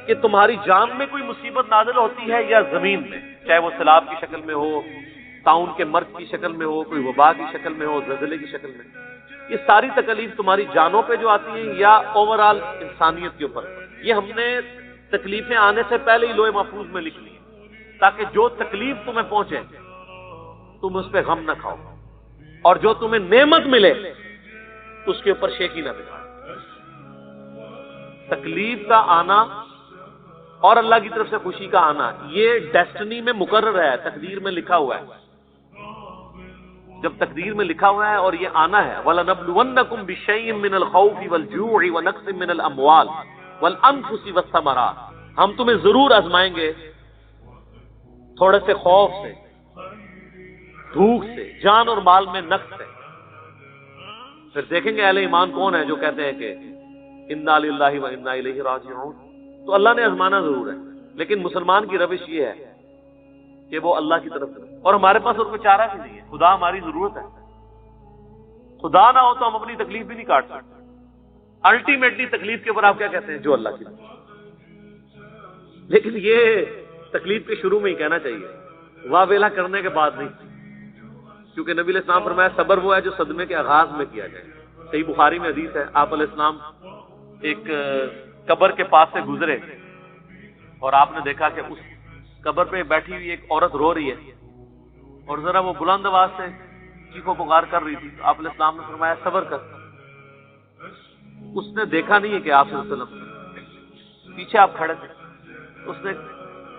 کہ تمہاری جان میں کوئی مصیبت نازل ہوتی ہے یا زمین میں، چاہے وہ سیلاب کی شکل میں ہو، طاعون کے مرض کی شکل میں ہو، کوئی وبا کی شکل میں ہو، زلزلے کی شکل میں، یہ ساری تکلیف تمہاری جانوں پہ جو آتی ہیں یا اوور آل انسانیت کے اوپر، یہ ہم نے تکلیفیں آنے سے پہلے ہی لوح محفوظ میں لکھ لی ہیں، تاکہ جو تکلیف تمہیں پہنچے تم اس پہ غم نہ کھاؤ، اور جو تمہیں نعمت ملے اس کے اوپر شیخی نہ دکھاؤ۔ تکلیف کا آنا اور اللہ کی طرف سے خوشی کا آنا یہ ڈیسٹنی میں مقرر ہے، تقدیر میں لکھا ہوا ہے۔ جب تقدیر میں لکھا ہوا ہے اور یہ آنا ہے، وَلَنَبْلُوَنَّكُمْ بِشَيْءٍ مِّنَ الْخَوْفِ وَالْجُوعِ وَنَقْصٍ مِّنَ الْأَمْوَالِ وَالْأَنفُسِ وَالثَّمَرَاتِ، ہم تمہیں ضرور آزمائیں گے تھوڑے سے خوف سے، بھوک سے، جان اور مال میں نقص سے۔ پھر دیکھیں گے اہل ایمان کون ہے جو کہتے ہیں کہ اِنَّا لِلَّهِ وَإِنَّا إِلَيْهِ رَاجِعُونَ۔ تو اللہ نے آزمانا ضرور ہے، لیکن مسلمان کی روش یہ ہے کہ وہ اللہ کی طرف ہے، اور ہمارے پاس اور کوئی چارہ بھی نہیں ہے، خدا ہماری ضرورت ہے۔ خدا نہ ہو تو ہم اپنی تکلیف بھی نہیں کاٹ سکتے۔ الٹیمیٹلی تکلیف کے اوپر آپ کیا کہتے ہیں؟ جو اللہ کی طرف۔ لیکن یہ تکلیف کے شروع میں ہی کہنا چاہیے، واہ ویلا کرنے کے بعد نہیں، کیونکہ نبی علیہ السلام فرمایا صبر وہ ہے جو صدمے کے آغاز میں کیا جائے۔ صحیح بخاری میں حدیث ہے، آپ علیہ السلام ایک قبر کے پاس سے گزرے اور آپ نے دیکھا کہ اس قبر پہ بیٹھی ہوئی ایک عورت رو رہی ہے اور ذرا وہ بلند آواز سے چیخو پکار کر رہی تھی، تو آپ علیہ السلام نے فرمایا صبر کر۔ اس نے دیکھا نہیں ہے کہ آپ صلی اللہ علیہ وسلم پیچھے آپ کھڑے تھے، اس نے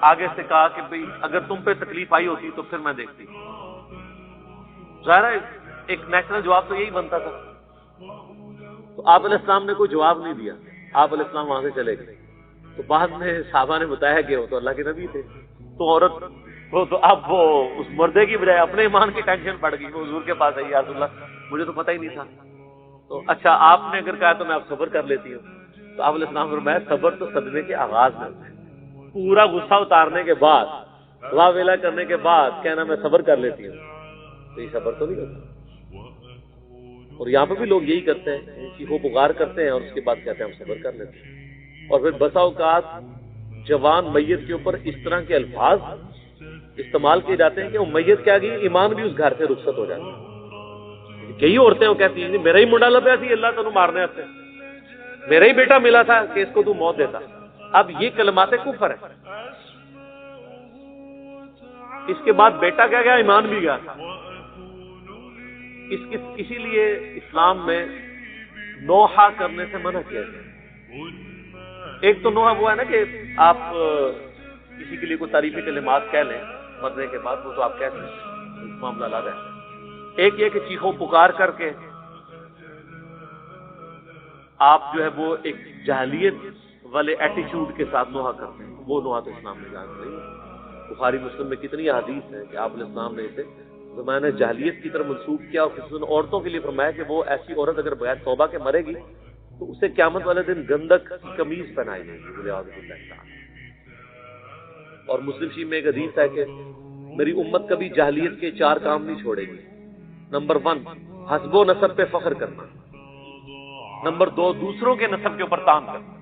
آگے سے کہا کہ بھئی اگر تم پہ تکلیف آئی ہوتی تو پھر میں دیکھتی۔ ظاہر ہے ایک نیچرل جواب تو یہی بنتا تھا، تو آپ علیہ السلام نے کوئی جواب نہیں دیا، آپ علیہ السلام وہاں سے چلے گئے۔ تو بعد میں صحابہ نے بتایا کہ وہ تو اللہ کے نبی تھے، تو عورت وہ تو اب وہ اس مردے کی بجائے اپنے ایمان کی ٹینشن پڑ گئی، وہ حضور کے پاس آئی، یا رسول اللہ مجھے تو پتہ ہی نہیں تھا، تو اچھا آپ نے اگر کہا تو میں اب صبر کر لیتی ہوں۔ تو آپ علیہ السلام فرمایا صبر تو صدمے کے آغاز میں ہوتا ہے، پورا غصہ اتارنے کے بعد، واہ ویلا کرنے کے بعد کہنا میں صبر کر لیتی ہوں، تو یہ صبر تو نہیں ہوتا۔ اور یہاں پہ بھی لوگ یہی کرتے ہیں، چیخو پکار کرتے ہیں اور اس کے بعد کہتے ہیں ہم صبر کر لیتے ہیں۔ اور پھر بسا اوقات جوان میت کے اوپر اس طرح کے الفاظ استعمال کیے جاتے ہیں کہ وہ میت کیا گئی، ایمان بھی اس گھر سے رخصت ہو جاتا ہے۔ کئی عورتیں وہ کہتی ہیں میرا ہی منڈا لبیا سی اللہ تینوں مارنے آتے، میرا ہی بیٹا ملا تھا کہ اس کو تو موت دیتا۔ اب یہ کلمات کفر ہے۔ اس کے بعد بیٹا کیا گیا، ایمان بھی گیا تھا۔ اسی لیے اسلام میں نوحہ کرنے سے منع کیا گیا۔ ایک تو نوحہ وہ ہے نا کہ آپ کسی کے لیے کوئی تعریفی کلمات کہہ لیں مرنے کے بعد، وہ تو آپ کہہ سکتے ہیں، معاملہ الگ ہے۔ ایک یہ کہ چیخو پکار کر کے آپ جو ہے وہ ایک جاہلیت والے ایٹیچیوڈ کے ساتھ نوحہ کرتے ہیں، وہ نوحہ تو اسلام میں جائز نہیں ہے۔ بخاری مسلم میں کتنی احادیث ہیں کہ آپ علیہ السلام نے اسے زمانہ جاہلیت کی طرف منسوخ کیا، اور خصوصاً عورتوں کے لیے فرمایا کہ وہ ایسی عورت اگر بغیر توبہ کے مرے گی تو اسے قیامت والے دن گندک کی قمیض پہنائی جائے گی، والعیاذ باللہ۔ اور مسلم شریف میں ایک حدیث ہے کہ میری امت کبھی جاہلیت کے 4 کام نہیں چھوڑے گی۔ نمبر 1 حسب و نسب پہ فخر کرنا، نمبر 2 دوسروں کے نسب کے اوپر تان کرنا،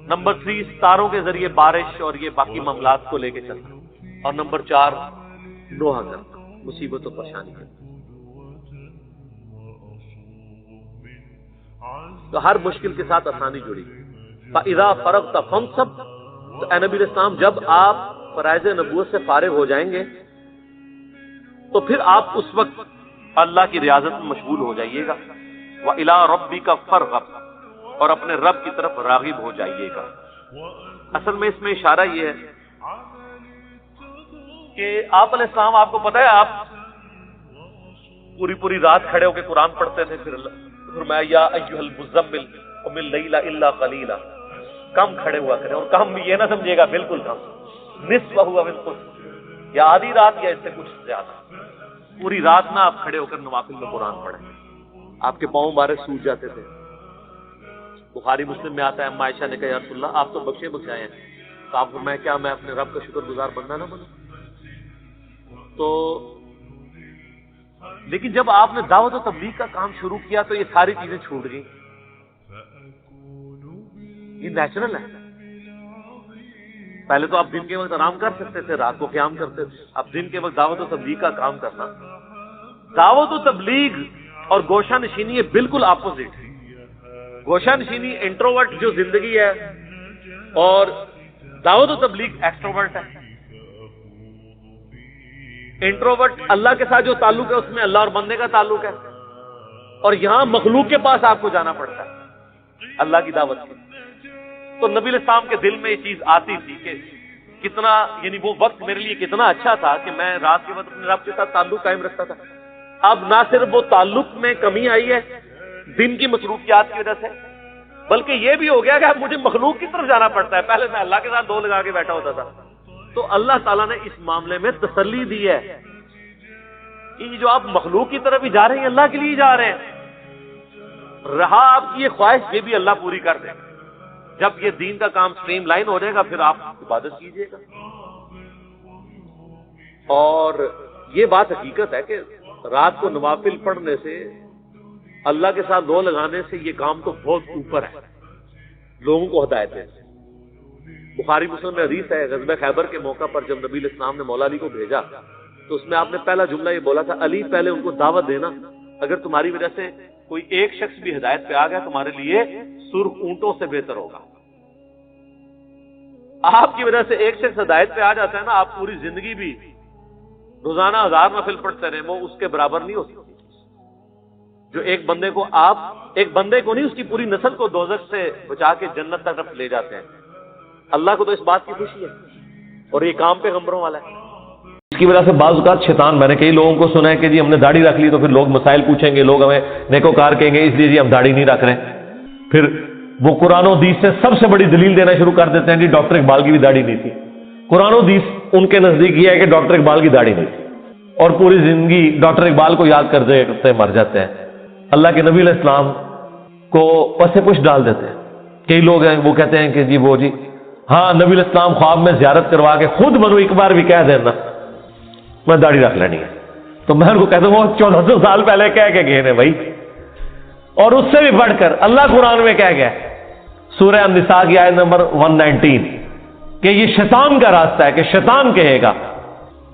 نمبر 3 ستاروں کے ذریعے بارش اور یہ باقی معاملات کو لے کے چلنا، اور نمبر 4 نوحہ کرنا، مصیبت و پریشانی کرنا۔ تو ہر مشکل کے ساتھ آسانی جڑی۔ فَإِذَا فَرَغْتَ فَانصَبْ، تو اے نبی علیہ السلام جب آپ فرائض نبوت سے فارغ ہو جائیں گے تو پھر آپ اس وقت اللہ کی ریاضت میں مشغول ہو جائیے گا۔ وَإِلَىٰ رَبِّكَ فَارْغَب، اور اپنے رب کی طرف راغب ہو جائیے گا۔ اصل میں اس میں اشارہ یہ ہے کہ آپ علیہ السلام، آپ کو پتہ ہے آپ پوری رات کھڑے ہو کے قرآن پڑھتے تھے، پھر فرمایا یا ایھا المزمل قم اللیل الا قلیلا، کم کھڑے ہوا کریں، اور کم بھی یہ نہ سمجھے گا بالکل کم، نصفہ ہوا بالکل، یا آدھی رات یا اس سے کچھ زیادہ، پوری رات نہ آپ کھڑے ہو کر نوافل میں قرآن پڑھیں۔ آپ کے پاؤں مبارک سوج جاتے تھے۔ بخاری مسلم میں آتا ہے، اما عائشہ نے کہا یا رسول اللہ آپ تو بخشے بخشائے ہیں، تو آپ فرمایا کیا میں اپنے رب کا شکر گزار بندہ نہ بنوں؟ تو لیکن جب آپ نے دعوت و تبلیغ کا کام شروع کیا تو یہ ساری چیزیں چھوٹ گئیں۔ یہ نیچرل ہے۔ پہلے تو آپ دن کے وقت آرام کر سکتے تھے، رات کو قیام کرتے تھے، اب دن کے وقت دعوت و تبلیغ کا کام کرنا، دعوت و تبلیغ اور گوشہ نشینی یہ بالکل اپوزٹ ہے. گوشہ نشینی انٹروورٹ جو زندگی ہے، اور دعوت و تبلیغ ایکسٹروورٹ ہے. انٹروورٹ اللہ کے ساتھ جو تعلق ہے اس میں اللہ اور بندے کا تعلق ہے، اور یہاں مخلوق کے پاس آپ کو جانا پڑتا ہے اللہ کی دعوت کی. تو نبی علیہ السلام کے دل میں یہ چیز آتی تھی کہ کتنا، یعنی وہ وقت میرے لیے کتنا اچھا تھا کہ میں رات کے وقت اپنے رب کے ساتھ تعلق قائم رکھتا تھا. اب نہ صرف وہ تعلق میں کمی آئی ہے دن کی مصروفیات کی وجہ سے، بلکہ یہ بھی ہو گیا کہ اب مجھے مخلوق کی طرف جانا پڑتا ہے. پہلے میں اللہ کے ساتھ دو لگا کے بیٹھا ہوتا تھا. تو اللہ تعالیٰ نے اس معاملے میں تسلی دی ہے کہ جو آپ مخلوق کی طرف ہی جا رہے ہیں اللہ کے لیے جا رہے ہیں. رہا آپ کی یہ خواہش، یہ بھی اللہ پوری کر دے. جب یہ دین کا کام سٹریم لائن ہو جائے گا پھر آپ عبادت کیجئے گا. اور یہ بات حقیقت ہے کہ رات کو نوافل پڑھنے سے، اللہ کے ساتھ دو لگانے سے یہ کام تو بہت اوپر ہے. لوگوں کو ہدایت ہے. بخاری مسلم میں حدیث ہے، غزوہ خیبر کے موقع پر جب نبی علیہ السلام نے مولا علی کو بھیجا تو اس میں آپ نے پہلا جملہ یہ بولا تھا، علی پہلے ان کو دعوت دینا، اگر تمہاری وجہ سے کوئی ایک شخص بھی ہدایت پہ آ گیا تمہارے لیے سرخ اونٹوں سے بہتر ہوگا. آپ کی وجہ سے ایک شخص ہدایت پہ آ جاتا ہے نا، آپ پوری زندگی بھی روزانہ 1000 نفل پڑھتے رہے، وہ اس کے برابر نہیں ہو سکتی. جو ایک بندے کو، آپ ایک بندے کو نہیں، اس کی پوری نسل کو دوزخ سے بچا کے جنت تک لے جاتے ہیں. اللہ کو تو اس بات کی خوشی ہے، اور یہ کام پیغمبروں والا ہے. اس کی وجہ سے بعض اوقات شیطان، میں نے کئی لوگوں کو سنا ہے کہ جی ہم نے داڑھی رکھ لی تو پھر لوگ مسائل پوچھیں گے، لوگ ہمیں نیکوکار کہیں گے، اس لیے جی ہم داڑھی نہیں رکھ رہے. پھر وہ قرآن و حدیث سے سب سے بڑی دلیل دینا شروع کر دیتے ہیں، جی ڈاکٹر اقبال کی بھی داڑھی نہیں تھی. قرآن و حدیث ان کے نزدیک یہ ہے کہ ڈاکٹر اقبال کی داڑھی نہیں تھی، اور پوری زندگی ڈاکٹر اقبال کو یاد کرتے کرتے مر جاتے ہیں. اللہ کے نبی علیہ السلام کو پس پش ڈال دیتے ہیں. کئی لوگ ہیں وہ کہتے ہیں کہ جی وہ جی ہاں نبی علیہ السلام خواب میں زیارت کروا کے خود منو ایک بار بھی کہہ دینا میں داڑھی رکھ لینی ہے. تو میں ان کو کہتا ہوں وہ 1400 سال پہلے کہہ کے گئے ہیں بھائی. اور اس سے بھی بڑھ کر اللہ قرآن میں کہہ گیا سورہ النساء کی آیت نمبر 119 کہ یہ شیطان کا راستہ ہے، کہ شیطان کہے گا.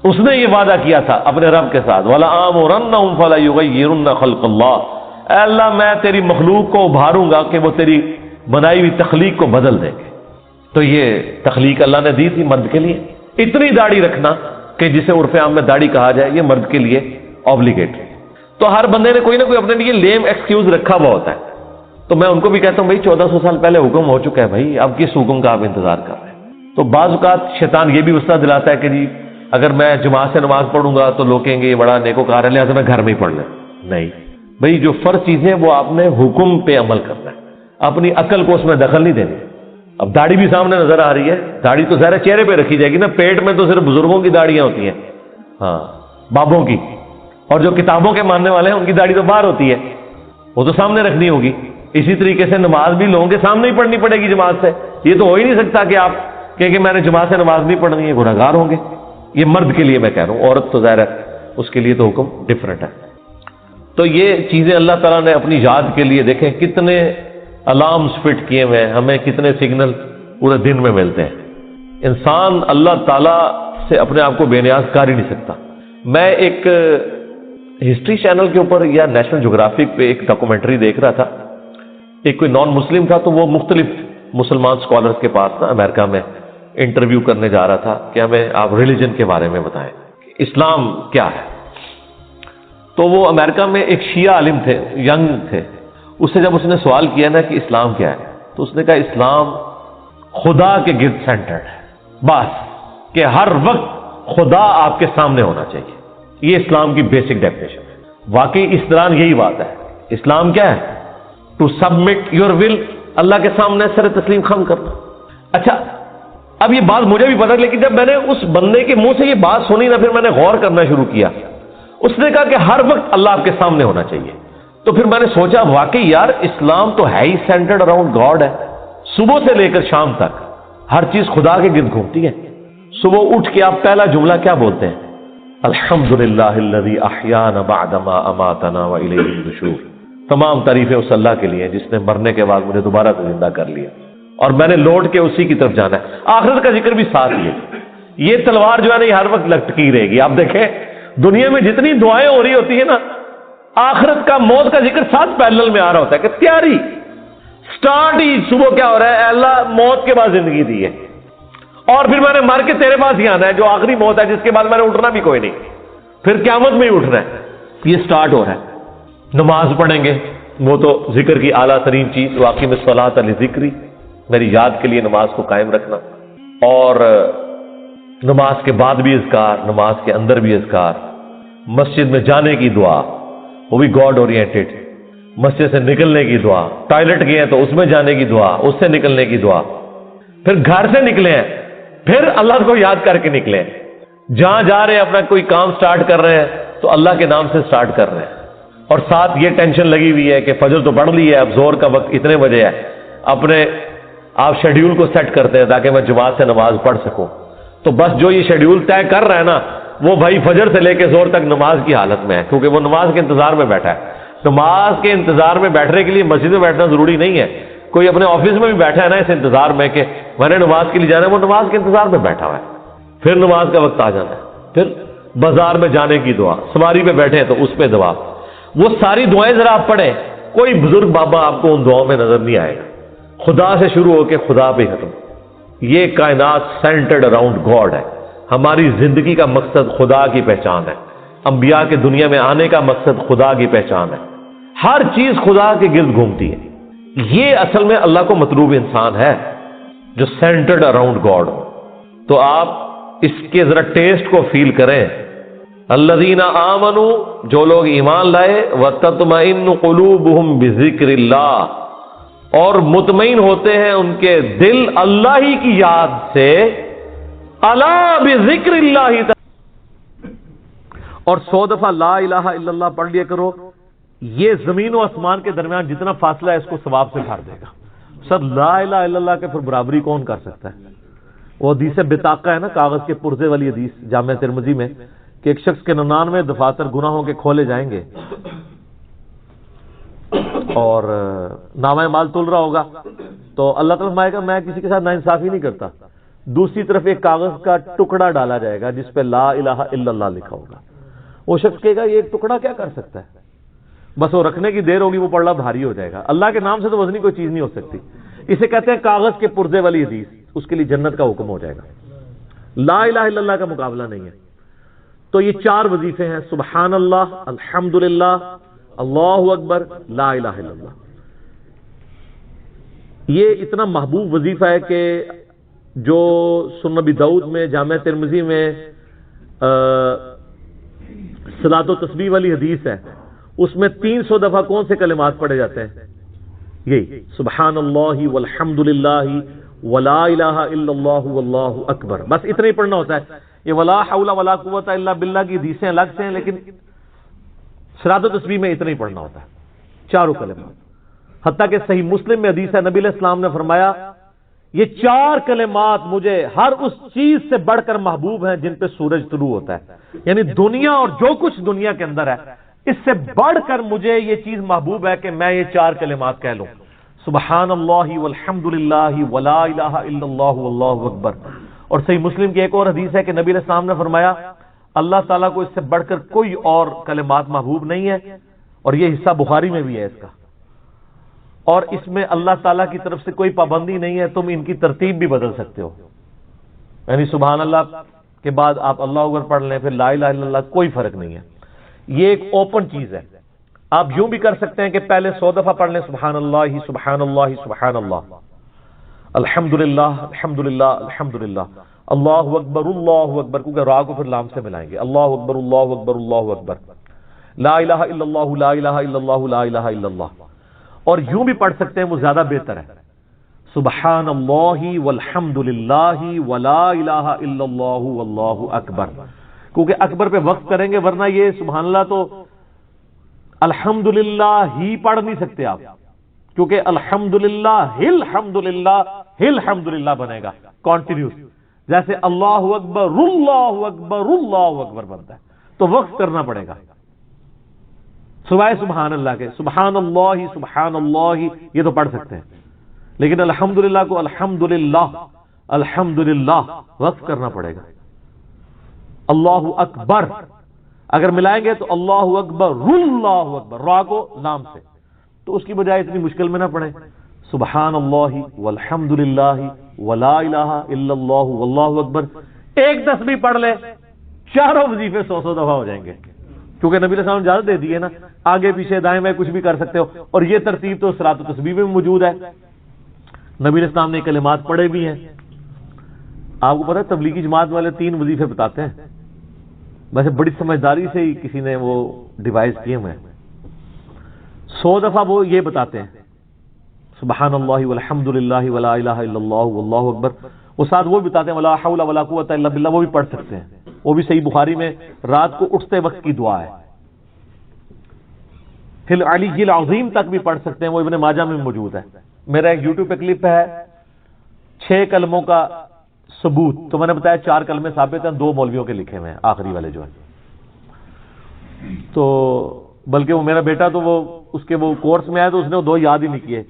اس نے یہ وعدہ کیا تھا اپنے رب کے ساتھ، وَلَآمُرَنَّهُمْ فَلَيُغَيِّرُنَّ خَلْقَ اللَّهِ، اے اللہ میں تیری مخلوق کو ابھاروں گا کہ وہ تیری بنائی ہوئی تخلیق کو بدل دیں گے. تو یہ تخلیق اللہ نے دی تھی مرد کے لیے. اتنی داڑھی رکھنا کہ جسے عرف عام میں داڑھی کہا جائے یہ مرد کے لیے آبلیگیٹری. تو ہر بندے نے کوئی نہ کوئی اپنے لیے لیم ایکسکیوز رکھا ہوا ہوتا ہے. تو میں ان کو بھی کہتا ہوں بھائی 1400 سال پہلے حکم ہو چکا ہے بھائی، اب کس حکم کا آپ انتظار کر رہے ہیں. تو بعض اوقات شیطان یہ بھی وسوسہ دلاتا ہے کہ جی اگر میں جماعت سے نماز پڑھوں گا تو لوگ کہیں گے یہ بڑا نیکوکار ہے لہٰذا میں گھر میں ہی پڑھ لیں. نہیں بھائی، جو فرض چیزیں وہ آپ نے حکم پہ عمل کرنا ہے، اپنی عقل کو اس میں دخل نہیں دینی. اب داڑھی بھی سامنے نظر آ رہی ہے، داڑھی تو ظاہر چہرے پہ رکھی جائے گی نا، پیٹ میں تو صرف بزرگوں کی داڑیاں ہوتی ہیں، ہاں بابوں کی، اور جو کتابوں کے ماننے والے ہیں ان کی داڑھی تو باہر ہوتی ہے، وہ تو سامنے رکھنی ہوگی. اسی طریقے سے نماز بھی لوگوں کے سامنے ہی پڑھنی پڑے گی جماعت سے. یہ تو ہو ہی نہیں سکتا کہ آپ کہ میں نے جماعت سے نماز نہیں پڑھنی ہے، گنہگار ہوں گے. یہ مرد کے لیے میں کہہ رہا ہوں، عورت تو ظاہر ہے اس کے لیے تو حکم ڈفرینٹ ہے. تو یہ چیزیں اللہ تعالیٰ نے اپنی یاد کے لیے، دیکھیں کتنے الارمز فٹ کیے ہوئے ہیں، ہمیں کتنے سگنل پورے دن میں ملتے ہیں. انسان اللہ تعالیٰ سے اپنے آپ کو بے نیاز کر ہی نہیں سکتا. میں ایک ہسٹری چینل کے اوپر یا نیشنل جغرافک پہ ایک ڈاکومنٹری دیکھ رہا تھا. ایک کوئی نان مسلم تھا تو وہ مختلف مسلمان اسکالرس کے پاس نا امریکہ میں انٹرویو کرنے جا رہا تھا کہ ہمیں آپ ریلیجن کے بارے میں بتائیں، اسلام کیا ہے. تو وہ امریکہ میں ایک شیعہ عالم تھے، ینگ تھے. اس سے جب اس نے سوال کیا نا کہ اسلام کیا ہے تو اس نے کہا اسلام خدا کے گرد سینٹرڈ ہے، بس کہ ہر وقت خدا آپ کے سامنے ہونا چاہیے. یہ اسلام کی بیسک ڈیفینیشن ہے. واقعی اس دوران یہی بات ہے. اسلام کیا ہے؟ ٹو سبمٹ یور ول، اللہ کے سامنے سر تسلیم خم کرنا. اچھا اب یہ بات مجھے بھی پتا، لیکن جب میں نے اس بندے کے منہ سے یہ بات سنی نا پھر میں نے غور کرنا شروع کیا. اس نے کہا کہ ہر وقت اللہ آپ کے سامنے ہونا چاہیے. تو پھر میں نے سوچا واقعی یار اسلام تو ہے ہی سینٹرڈ اراؤنڈ گاڈ ہے. صبح سے لے کر شام تک ہر چیز خدا کے گرد گھومتی ہے. صبح اٹھ کے آپ پہلا جملہ کیا بولتے ہیں؟ الحمدللہ الذی احیانا بعدما اماتنا والیہ النشور. تمام تعریفیں اس اللہ کے لیے جس نے مرنے کے بعد مجھے دوبارہ سے زندہ کر لیا اور میں نے لوٹ کے اسی کی طرف جانا ہے. آخرت کا ذکر بھی ساتھ ہی ہے. یہ تلوار جو ہے نا یہ ہر وقت لٹکی رہے گی. آپ دیکھیں دنیا میں جتنی دعائیں ہو رہی ہوتی ہیں نا آخرت کا موت کا ذکر ساتھ پیرلل میں آ رہا ہوتا ہے کہ تیاری سٹارٹ ہی صبح کیا ہو رہا ہے، اے اللہ موت کے بعد زندگی دی ہے اور پھر میں نے مر کے تیرے پاس ہی آنا ہے جو آخری موت ہے جس کے بعد میں نے اٹھنا بھی کوئی نہیں، پھر قیامت میں ہی اٹھنا ہے. یہ سٹارٹ ہو رہا ہے. نماز پڑھیں گے، وہ تو ذکر کی اعلیٰ ترین چیز، واقعی میں الصلاۃ لذکری، میری یاد کے لیے نماز کو قائم رکھنا، اور نماز کے بعد بھی اذکار، نماز کے اندر بھی اذکار، مسجد میں جانے کی دعا وہ بھی گاڈ اورینٹڈ، مسجد سے نکلنے کی دعا، ٹوائلٹ گئے ہیں تو اس میں جانے کی دعا، اس سے نکلنے کی دعا، پھر گھر سے نکلے ہیں پھر اللہ کو یاد کر کے نکلے ہیں، جہاں جا رہے ہیں اپنا کوئی کام سٹارٹ کر رہے ہیں تو اللہ کے نام سے سٹارٹ کر رہے ہیں، اور ساتھ یہ ٹینشن لگی ہوئی ہے کہ فجر تو پڑھ لی ہے، اب زور کا وقت اتنے بجے ہے، اپنے آپ شیڈیول کو سیٹ کرتے ہیں تاکہ میں جماعت سے نماز پڑھ سکوں. تو بس جو یہ شیڈیول طے کر رہا ہے نا وہ بھائی فجر سے لے کے زور تک نماز کی حالت میں ہے، کیونکہ وہ نماز کے انتظار میں بیٹھا ہے. نماز کے انتظار میں بیٹھنے کے لیے مسجد میں بیٹھنا ضروری نہیں ہے، کوئی اپنے آفس میں بھی بیٹھا ہے نا اس انتظار میں کہ میں نے نماز کے لیے جانا ہے، وہ نماز کے انتظار میں بیٹھا ہوا ہے، پھر نماز کا وقت آ جانا ہے، پھر بازار میں جانے کی دعا، سواری پہ بیٹھے ہیں تو اس پہ دعا. وہ ساری دعائیں ذرا آپ پڑھیں، کوئی بزرگ بابا آپ کو ان دعاؤں میں نظر نہیں آئے گا. خدا سے شروع ہو کے خدا پہ ختم. یہ کائنات سینٹرڈ اراؤنڈ گاڈ ہے. ہماری زندگی کا مقصد خدا کی پہچان ہے، انبیاء کے دنیا میں آنے کا مقصد خدا کی پہچان ہے. ہر چیز خدا کے گرد گھومتی ہے. یہ اصل میں اللہ کو مطلوب انسان ہے جو سینٹرڈ اراؤنڈ گاڈ ہو. تو آپ اس کے ذرا ٹیسٹ کو فیل کریں. الذین آمنوا، جو لوگ ایمان لائے، وتطمئن قلوبہم بذکر اللہ، اور مطمئن ہوتے ہیں ان کے دل اللہ ہی کی یاد سے. الا بذکر اللہ، اور 100 دفعہ لا الہ الا اللہ پڑھ لیا کرو. یہ زمین و آسمان کے درمیان جتنا فاصلہ ہے اس کو ثواب سے بھر دے گا. سر لا الہ الا اللہ کے پھر برابری کون کر سکتا ہے؟ وہ حدیث بطاقہ ہے نا، کاغذ کے پرزے والی حدیث جامع ترمذی میں، کہ ایک شخص کے 99 دفاتر گناہوں کے کھولے جائیں گے اور نامہ مال تل رہا ہوگا تو اللہ تعالیٰ فرمائے گا میں کسی کے ساتھ ناانصافی نہیں کرتا. دوسری طرف ایک کاغذ کا ٹکڑا ڈالا جائے گا جس پہ لا الہ الا اللہ لکھا ہوگا. وہ شخص کہے گا یہ ایک ٹکڑا کیا کر سکتا ہے، بس وہ رکھنے کی دیر ہوگی وہ پڑھنا بھاری ہو جائے گا. اللہ کے نام سے تو وزنی کوئی چیز نہیں ہو سکتی. اسے کہتے ہیں کاغذ کے پرزے والی حدیث. اس کے لیے جنت کا حکم ہو جائے گا. لا الہ الا اللہ کا مقابلہ نہیں ہے. تو یہ 4 وظیفے ہیں، سبحان اللہ، الحمدللہ، اللہ اکبر، لا الہ الا اللہ. یہ اتنا محبوب وظیفہ ہے کہ جو سنن ابی داؤد میں، جامع ترمذی میں صلاۃ و تسبیح والی حدیث ہے، اس میں 300 دفعہ کون سے کلمات پڑھے جاتے ہیں؟ یہی سبحان اللہ والحمدللہ ولا الہ الا اللہ واللہ اکبر. بس اتنا ہی پڑھنا ہوتا ہے. یہ ولا حول ولا قوت الا باللہ کی حدیثیں الگ سے ہیں، لیکن صلاۃ و تسبیح میں اتنا ہی پڑھنا ہوتا ہے، 4 کلمات. حتیٰ کہ صحیح مسلم میں حدیث ہے، نبی علیہ السلام نے فرمایا یہ 4 کلمات مجھے ہر اس چیز سے بڑھ کر محبوب ہیں جن پہ سورج طلوع ہوتا ہے. یعنی دنیا اور جو کچھ دنیا کے اندر ہے اس سے بڑھ کر مجھے یہ چیز محبوب ہے کہ میں یہ 4 کلمات کہہ لوں، سبحان اللہ والحمدللہ ولا الہ الا اللہ واللہ اکبر. اور صحیح مسلم کی ایک اور حدیث ہے کہ نبی علیہ السلام نے فرمایا اللہ تعالیٰ کو اس سے بڑھ کر کوئی اور کلمات محبوب نہیں ہے. اور یہ حصہ بخاری میں بھی ہے اس کا، اور اس میں اللہ تعالیٰ کی طرف سے کوئی پابندی نہیں ہے، تم ان کی ترتیب بھی بدل سکتے ہو. یعنی سبحان اللہ کے بعد آپ اللہ اکبر پڑھ لیں، پھر لا الہ الا اللہ، کوئی فرق نہیں ہے. یہ ایک اوپن چیز ہے. آپ یوں بھی کر سکتے ہیں کہ پہلے 100 دفعہ پڑھ لیں سبحان اللہ سبحان اللہ سبحان اللہ، الحمدللہ الحمدللہ الحمدللہ، اللہ اکبر کیونکہ را کو پھر لام سے ملائیں گے، اللہ اکبر اللہ اکبر اللہ اکبر، لا الہ الا اللہ لا الہ الا اللہ لا الہ الا اللہ. اور یوں بھی پڑھ سکتے ہیں، وہ زیادہ بہتر ہے، سبحان اللہ والحمدللہ ولا الہ الا اللہ واللہ اکبر. کیونکہ اکبر پہ وقف کریں گے، ورنہ یہ سبحان اللہ تو الحمدللہ ہی پڑھ نہیں سکتے آپ، کیونکہ الحمدللہ الحمدللہ بنے گا کانٹینیوس، جیسے اللہ اکبر بنتا ہے، تو وقف کرنا پڑے گا سوائے سبحان اللہ کے. سبحان اللہ یہ تو پڑھ سکتے ہیں، لیکن الحمدللہ کو الحمدللہ وقف کرنا پڑے گا. اللہ اکبر اگر ملائیں گے تو اللہ اکبر اللہ اکبر، را کو لام سے، تو اس کی بجائے اتنی مشکل میں نہ پڑھیں سبحان اللہ والحمد للہ ولا الہ الا اللہ واللہ اکبر، ایک تسبیح پڑھ لے، چاروں وظیفے 100 دفعہ ہو جائیں گے، کیونکہ نبی علیہ السلام نے اجازت دے دی ہے نا، آگے پیچھے دائیں بائیں کچھ بھی کر سکتے ہو، اور یہ ترتیب تو صلاۃ و تسبیح میں موجود ہے، نبی علیہ السلام نے کلمات پڑھے بھی ہیں۔ آپ کو پتہ ہے تبلیغی جماعت والے 3 وظیفے بتاتے ہیں، ویسے بڑی سمجھداری سے ہی کسی نے وہ ڈیوائس کیے ہوئے ہیں، 100 دفعہ وہ یہ بتاتے ہیں سبحان اللہ والحمد للہ ولا الہ الا اللہ واللہ اکبر، وہ ساتھ وہ بتاتے ہیں ولا حول ولا قوت الا باللہ، وہ بھی پڑھ سکتے ہیں، وہ بھی صحیح بخاری میں رات کو اٹھتے وقت کی دعا ہے، فی العلی العظیم تک بھی پڑھ سکتے ہیں، وہ ابن ماجہ میں موجود ہے۔ میرا ایک یوٹیوب پہ کلپ ہے 6 کلموں کا ثبوت، تو میں نے بتایا 4 کلمے ثابت ہیں، 2 مولویوں کے لکھے ہوئے ہیں، آخری والے جو ہیں، تو بلکہ وہ میرا بیٹا تو وہ اس کے وہ کورس میں آیا تو اس نے وہ 2 یاد ہی نہیں کیے،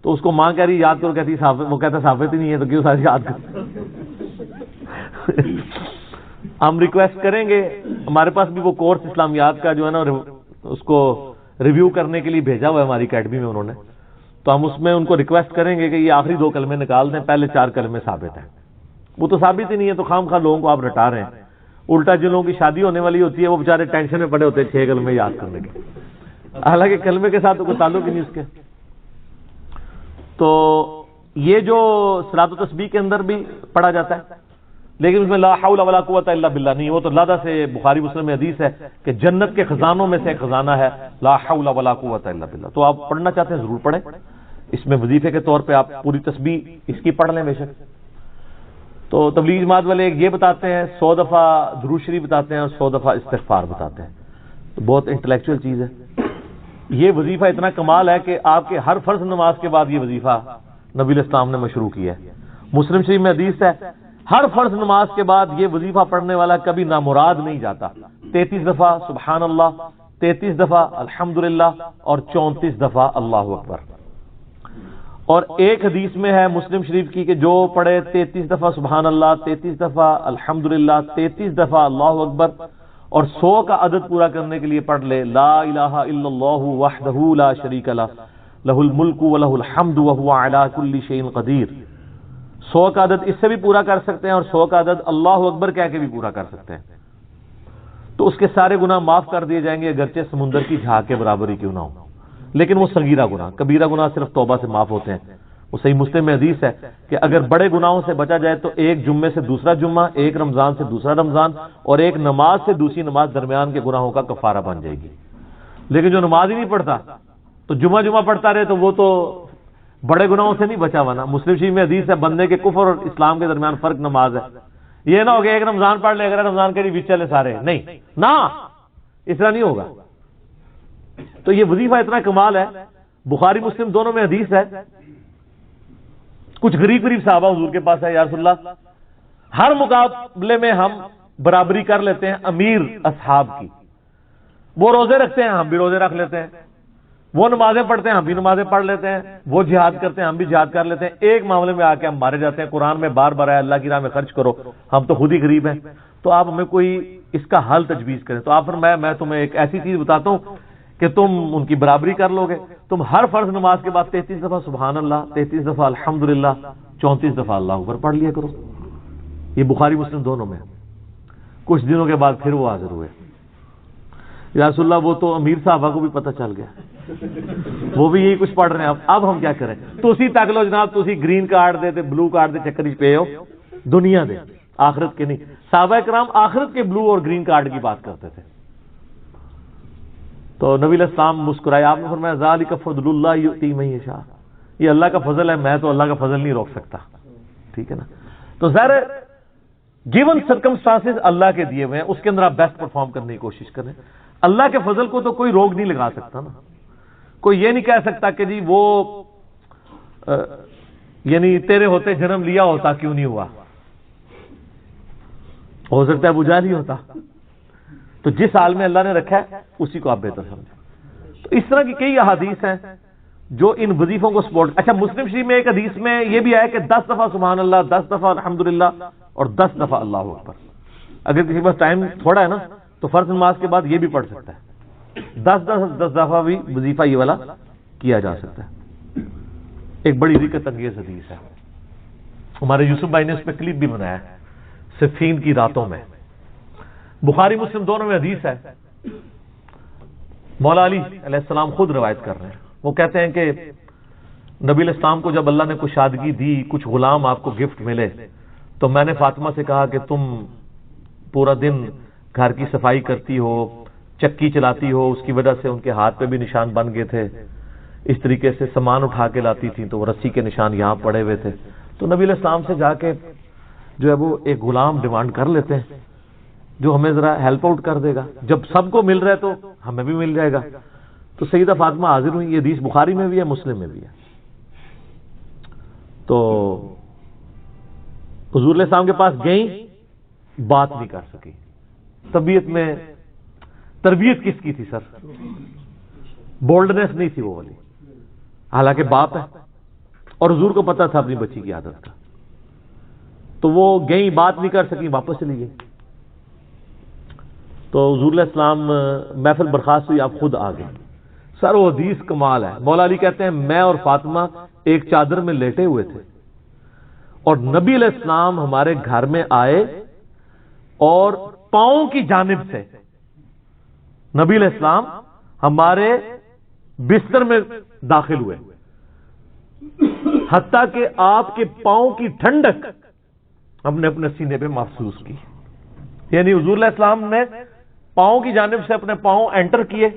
تو اس کو ماں کہہ رہی یاد کرو، کہتی وہ کہتا ثابت ہی نہیں ہے تو کیوں سارے یاد کر۔ ہم ریکویسٹ کریں گے، ہمارے پاس بھی وہ کورس اسلامیات کا جو ہے نا اس کو ریویو کرنے کے لیے بھیجا ہوا ہے ہماری اکیڈمی میں انہوں نے، تو ہم اس میں ان کو ریکویسٹ کریں گے کہ یہ آخری 2 کلمے نکال دیں، پہلے 4 کلمے ثابت ہیں، وہ تو ثابت ہی نہیں ہے تو خام خواہ لوگوں کو آپ رٹا رہے ہیں، الٹا جن لوگوں کی شادی ہونے والی ہوتی ہے وہ بیچارے ٹینشن میں پڑے ہوتے ہیں 6 کلمے یاد کرنے کے، حالانکہ کلمے کے ساتھ تو کوئی تعلق ہی نہیں اس کے۔ تو یہ جو صلاۃ و تسبیح کے اندر بھی پڑھا جاتا ہے، لیکن اس میں لا حول ولا قوت الا باللہ نہیں، وہ تو لادہ سے بخاری مسلم میں حدیث ہے کہ جنت کے خزانوں میں سے ایک خزانہ ہے لا حول ولا قوت الا باللہ، تو آپ پڑھنا چاہتے ہیں ضرور پڑھیں، اس میں وظیفے کے طور پہ آپ پوری تسبیح اس کی پڑھ لیں بے شک۔ تو تبلیغ جماعت والے یہ بتاتے ہیں 100 دفعہ درود شریف بتاتے ہیں اور 100 دفعہ استغفار بتاتے ہیں، تو بہت انٹلیکچوئل چیز ہے۔ یہ وظیفہ اتنا کمال ہے کہ آپ کے ہر فرض نماز کے بعد یہ وظیفہ نبی علیہ السلام نے مشروع کیا ہے، مسلم شریف میں حدیث ہے ہر فرض نماز کے بعد یہ وظیفہ پڑھنے والا کبھی نامراد نہیں جاتا، 33 دفعہ سبحان اللہ، 33 دفعہ الحمدللہ اور 34 دفعہ اللہ اکبر۔ اور ایک حدیث میں ہے مسلم شریف کی کہ جو پڑھے 33 دفعہ سبحان اللہ، 33 دفعہ الحمدللہ، 33 دفعہ اللہ اکبر اور 100 کا عدد پورا کرنے کے لیے پڑھ لے لا الہ الا اللہ وحدہ لا شریک لہ لہ الملک ولہ الحمد وہو علی کل شیء قدیر، 100 کا عدد اس سے بھی پورا کر سکتے ہیں اور 100 کا عدد اللہ اکبر کہہ کے بھی پورا کر سکتے ہیں، تو اس کے سارے گناہ معاف کر دیے جائیں گے اگرچہ سمندر کی جھاگ کے برابر ہی کیوں نہ ہو، لیکن وہ صغیرہ گناہ، کبیرہ گناہ صرف توبہ سے معاف ہوتے ہیں۔ وہ صحیح مسلم میں حدیث ہے کہ اگر بڑے گناہوں سے بچا جائے تو ایک جمعے سے دوسرا جمعہ، ایک رمضان سے دوسرا رمضان اور ایک نماز سے دوسری نماز درمیان کے گناہوں کا کفارہ بن جائے گی، لیکن جو نماز ہی نہیں پڑھتا تو جمعہ پڑھتا رہے تو وہ تو بڑے گناہوں سے نہیں بچا ہوا نا۔ مسلم شریف میں حدیث ہے بندے کے کفر اور اسلام کے درمیان فرق نماز ہے، یہ نہ ہوگا ایک رمضان پڑھ لے اگر رمضان کے لیے بیچ چلے سارے، نہیں نہ اس طرح نہیں ہوگا۔ تو یہ وظیفہ اتنا کمال ہے، بخاری مسلم دونوں میں حدیث ہے، کچھ غریب صحابہ حضور کے پاس ہے یا رسول اللہ ہر مقابلے میں ہم برابری کر لیتے ہیں امیر اصحاب کی، وہ روزے رکھتے ہیں ہم بھی روزے رکھ لیتے ہیں، وہ نمازیں پڑھتے ہیں ہم بھی نمازیں پڑھ لیتے ہیں، وہ جہاد کرتے ہیں ہم بھی جہاد کر لیتے ہیں، ایک معاملے میں آ کے ہم مارے جاتے ہیں، قرآن میں بار بار ہے اللہ کی راہ میں خرچ کرو، ہم تو خود ہی غریب ہیں، تو آپ ہمیں کوئی اس کا حل تجویز کریں۔ تو آپ فرمایا میں تمہیں ایک ایسی چیز بتاتا ہوں کہ تم ان کی برابری کر لو گے، تم ہر فرض نماز کے بعد 33 دفعہ سبحان اللہ، 33 دفعہ الحمدللہ، 34 دفعہ اللہ اکبر پڑھ لیا کرو۔ یہ بخاری مسلم دونوں میں۔ کچھ دنوں کے بعد پھر وہ حاضر ہوئے، یا رسول اللہ وہ تو امیر صحابہ کو بھی پتہ چل گیا، وہ بھی یہی کچھ پڑھ رہے ہیں، اب ہم کیا کریں؟ تو اسی تک لو جناب، تو اسی گرین کارڈ دے بلو کارڈ دے چکر ہی پے ہو، دنیا دے آخرت کے نہیں۔ صحابہ کرام آخرت کے بلو اور گرین کارڈ کی بات کرتے تھے۔ تو نبی علیہ السلام مسکرائے، آپ نے فرمایا ذالک فضل اللہ یؤتی من یشاء، یہ اللہ کا فضل ہے، میں تو اللہ کا فضل نہیں روک سکتا، ٹھیک ہے نا۔ تو ظاہر گیون سرکمسٹانسز اللہ کے دیے ہوئے ہیں، اس کے اندر آپ بیسٹ پرفارم کرنے کی کوشش کریں۔ اللہ کے فضل کو تو کوئی روک نہیں لگا سکتا نا، کوئی یہ نہیں کہہ سکتا کہ جی وہ یعنی تیرے ہوتے جنم لیا ہوتا کیوں نہیں ہوا، ہو سکتا ہے ابو جہل ہی ہوتا۔ تو جس حال میں اللہ نے رکھا ہے اسی کو آپ بہتر سمجھیں۔ تو اس طرح کی کئی احادیث ہیں جو ان وظیفوں کو سپورٹ۔ اچھا مسلم شریف میں ایک حدیث میں یہ بھی آیا کہ 10 دفعہ سبحان اللہ، 10 دفعہ الحمدللہ اور 10 دفعہ اللہ اکبر۔ اگر کسی کے پاس ٹائم تھوڑا ہے نا تو فرض نماز کے بعد یہ بھی پڑھ سکتا ہے، 10 دفعہ بھی وظیفہ یہ والا کیا جا سکتا ہے۔ ایک بڑی ذکر انگیز حدیث ہے، ہمارے یوسف بھائی نے اس پہ کلپ بھی بنایا ہے، صفین کی راتوں میں، بخاری مسلم دونوں میں حدیث ہے۔ مولا علی علیہ السلام خود روایت کر رہے ہیں، وہ کہتے ہیں کہ نبی علیہ السلام کو جب اللہ نے کشادگی دی، کچھ غلام آپ کو گفٹ ملے، تو میں نے فاطمہ سے کہا کہ تم پورا دن گھر کی صفائی کرتی ہو، چکی چلاتی ہو، اس کی وجہ سے ان کے ہاتھ پہ بھی نشان بن گئے تھے، اس طریقے سے سامان اٹھا کے لاتی تھیں تو وہ رسی کے نشان یہاں پڑے ہوئے تھے، تو نبی علیہ السلام سے جا کے جو ہے وہ ایک غلام ڈیمانڈ کر لیتے ہیں جو ہمیں ذرا ہیلپ آؤٹ کر دے گا، جب سب کو مل رہا ہے تو ہمیں بھی مل جائے گا۔ تو سیدہ فاطمہ حاضر ہوئی، یہ حدیث بخاری میں بھی ہے، مسلم میں بھی ہے۔ تو حضور علیہ السلام کے پاس گئیں، بات نہیں کر سکی، طبیعت میں تربیت کس کی تھی سر؟ بولڈنس نہیں تھی وہ والی، حالانکہ باپ ہے اور حضور کو پتا تھا اپنی بچی کی عادت کا، تو وہ گئیں، بات نہیں کر سکی، واپس چلی گئی۔ تو حضور علیہ السلام محفل برخاست ہوئی، آپ خود آ گئے۔ سر وہ حدیث کمال ہے، مولا علی کہتے ہیں میں اور فاطمہ ایک چادر میں لیٹے ہوئے تھے اور نبی علیہ السلام ہمارے گھر میں آئے اور پاؤں کی جانب سے نبی علیہ السلام ہمارے بستر میں داخل ہوئے، حتیٰ کہ آپ کے پاؤں کی ٹھنڈک ہم نے اپنے سینے پہ محسوس کی۔ یعنی حضور علیہ السلام نے پاؤں کی جانب سے اپنے پاؤں انٹر کیے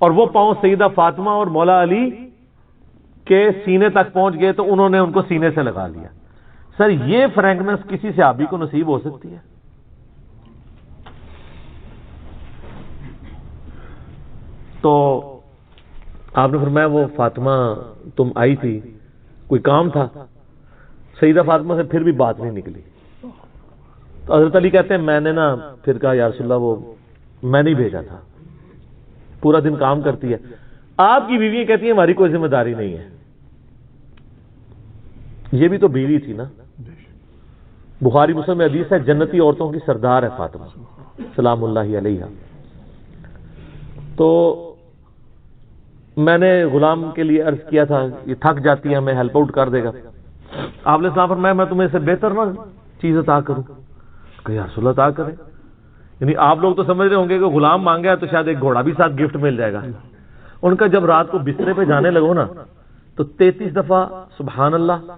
اور وہ پاؤں سیدہ فاطمہ اور مولا علی کے سینے تک پہنچ گئے، تو انہوں نے ان کو سینے سے لگا لیا۔ سر یہ فرینکنس کسی صحابی کو نصیب ہو سکتی ہے؟ تو آپ نے فرمایا وہ فاطمہ تم آئی تھی، کوئی کام تھا؟ سیدہ فاطمہ سے پھر بھی بات نہیں نکلی۔ تو حضرت علی کہتے ہیں میں نے نا پھر کہا یا رسول اللہ وہ میں نہیں بھیجا تھا، پورا دن کام کرتی ہے۔ آپ کی بیویاں کہتی ہیں ہماری کوئی ذمہ داری نہیں ہے، یہ بھی تو بیوی تھی نا۔ بخاری مسلم میں حدیث ہے جنتی عورتوں کی سردار ہے فاطمہ سلام اللہ علیہ۔ تو میں نے غلام کے لیے عرض کیا تھا یہ تھک جاتی ہے، ہمیں ہیلپ آؤٹ کر دے گا۔ آپ نے صاحب فرمایا میں تمہیں سے بہتر نہ چیز عطا کروں؟ کہ یا رسول اللہ عطا کریں۔ یعنی آپ لوگ تو سمجھ رہے ہوں گے کہ غلام مانگا ہے تو شاید ایک گھوڑا بھی ساتھ گفٹ مل جائے گا۔ ان کا جب رات کو بسترے پہ جانے لگو نا تو 33 دفعہ سبحان اللہ،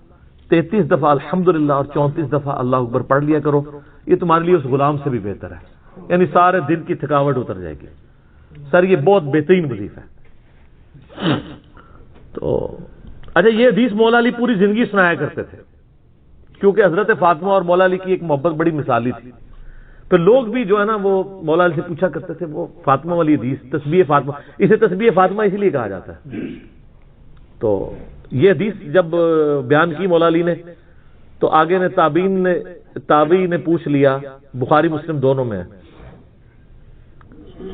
33 دفعہ الحمدللہ اور 34 دفعہ اللہ اکبر پڑھ لیا کرو، یہ تمہارے لیے اس غلام سے بھی بہتر ہے، یعنی سارے دن کی تھکاوٹ اتر جائے گی۔ سر یہ بہت بہترین وظیفہ ہے۔ تو اچھا یہ حدیث مولا علی پوری زندگی سنایا کرتے تھے، کیونکہ حضرت فاطمہ اور مولا علی کی ایک محبت بڑی مثالی تھی۔ پھر لوگ بھی جو ہے نا وہ مولا علی سے پوچھا کرتے تھے وہ فاطمہ والی حدیث، تسبیح فاطمہ، اسے تسبیح فاطمہ اسی لیے کہا جاتا ہے۔ تو یہ حدیث جب بیان کی مولا علی نے تو آگے نے تابعی نے پوچھ لیا، بخاری مسلم دونوں میں ہے،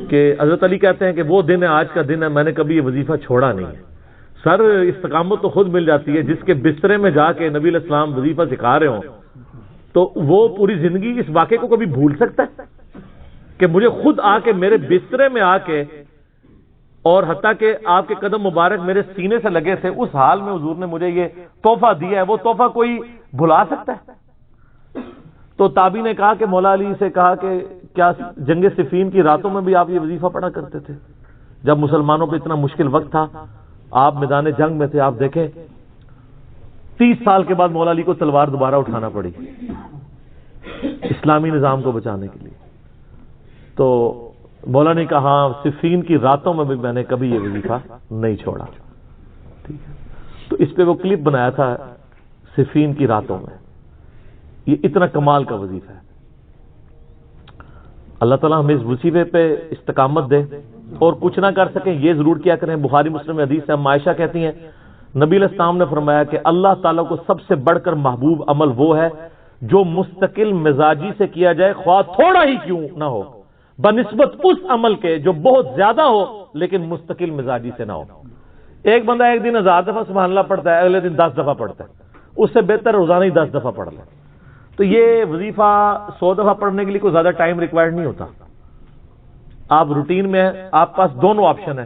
کہ حضرت علی کہتے ہیں کہ وہ دن ہے آج کا دن ہے، میں نے کبھی یہ وظیفہ چھوڑا نہیں ہے۔ سر استقامت تو خود مل جاتی ہے، جس کے بسترے میں جا کے نبی علیہ السلام وظیفہ سکھا رہے ہوں تو وہ پوری زندگی اس واقعے کو کبھی بھول سکتا ہے کہ مجھے خود آ کے میرے بسترے میں آ کے، اور حتیٰ کہ آپ کے قدم مبارک میرے سینے سے لگے تھے، اس حال میں حضور نے مجھے یہ تحفہ دیا ہے، وہ تحفہ کوئی بھلا سکتا ہے؟ تو تابعی نے کہا کہ مولا علی سے کہا کہ کیا جنگ صفین کی راتوں میں بھی آپ یہ وظیفہ پڑھا کرتے تھے؟ جب مسلمانوں پہ اتنا مشکل وقت تھا، آپ میدان جنگ میں تھے، آپ دیکھیں 30 سال کے بعد مولا علی کو تلوار دوبارہ اٹھانا پڑی اسلامی نظام کو بچانے کے لیے۔ تو مولا نے کہا صفین کی راتوں میں بھی میں نے کبھی یہ وظیفہ نہیں چھوڑا۔ ٹھیک ہے، تو اس پہ وہ کلپ بنایا تھا صفین کی راتوں میں، یہ اتنا کمال کا وظیفہ ہے۔ اللہ تعالیٰ ہمیں اس وظیفے پہ استقامت دے، اور کچھ نہ کر سکیں یہ ضرور کیا کریں۔ بخاری مسلم میں حدیث ہے، عائشہ کہتی ہیں نبی علیہ السلام نے فرمایا کہ اللہ تعالیٰ کو سب سے بڑھ کر محبوب عمل وہ ہے جو مستقل مزاجی سے کیا جائے، خواہ تھوڑا ہی کیوں نہ ہو، بنسبت اس عمل کے جو بہت زیادہ ہو لیکن مستقل مزاجی سے نہ ہو۔ ایک بندہ ایک دن 1000 دفعہ سبحان اللہ پڑھتا ہے، اگلے دن 10 دفعہ پڑھتا ہے، اس سے بہتر روزانہ ہی 10 دفعہ پڑھ لے۔ تو یہ وظیفہ 100 دفعہ پڑھنے کے لیے کوئی زیادہ ٹائم ریکوائرڈ نہیں ہوتا، آپ روٹین میں ہیں، آپ پاس دونوں آپشن ہیں،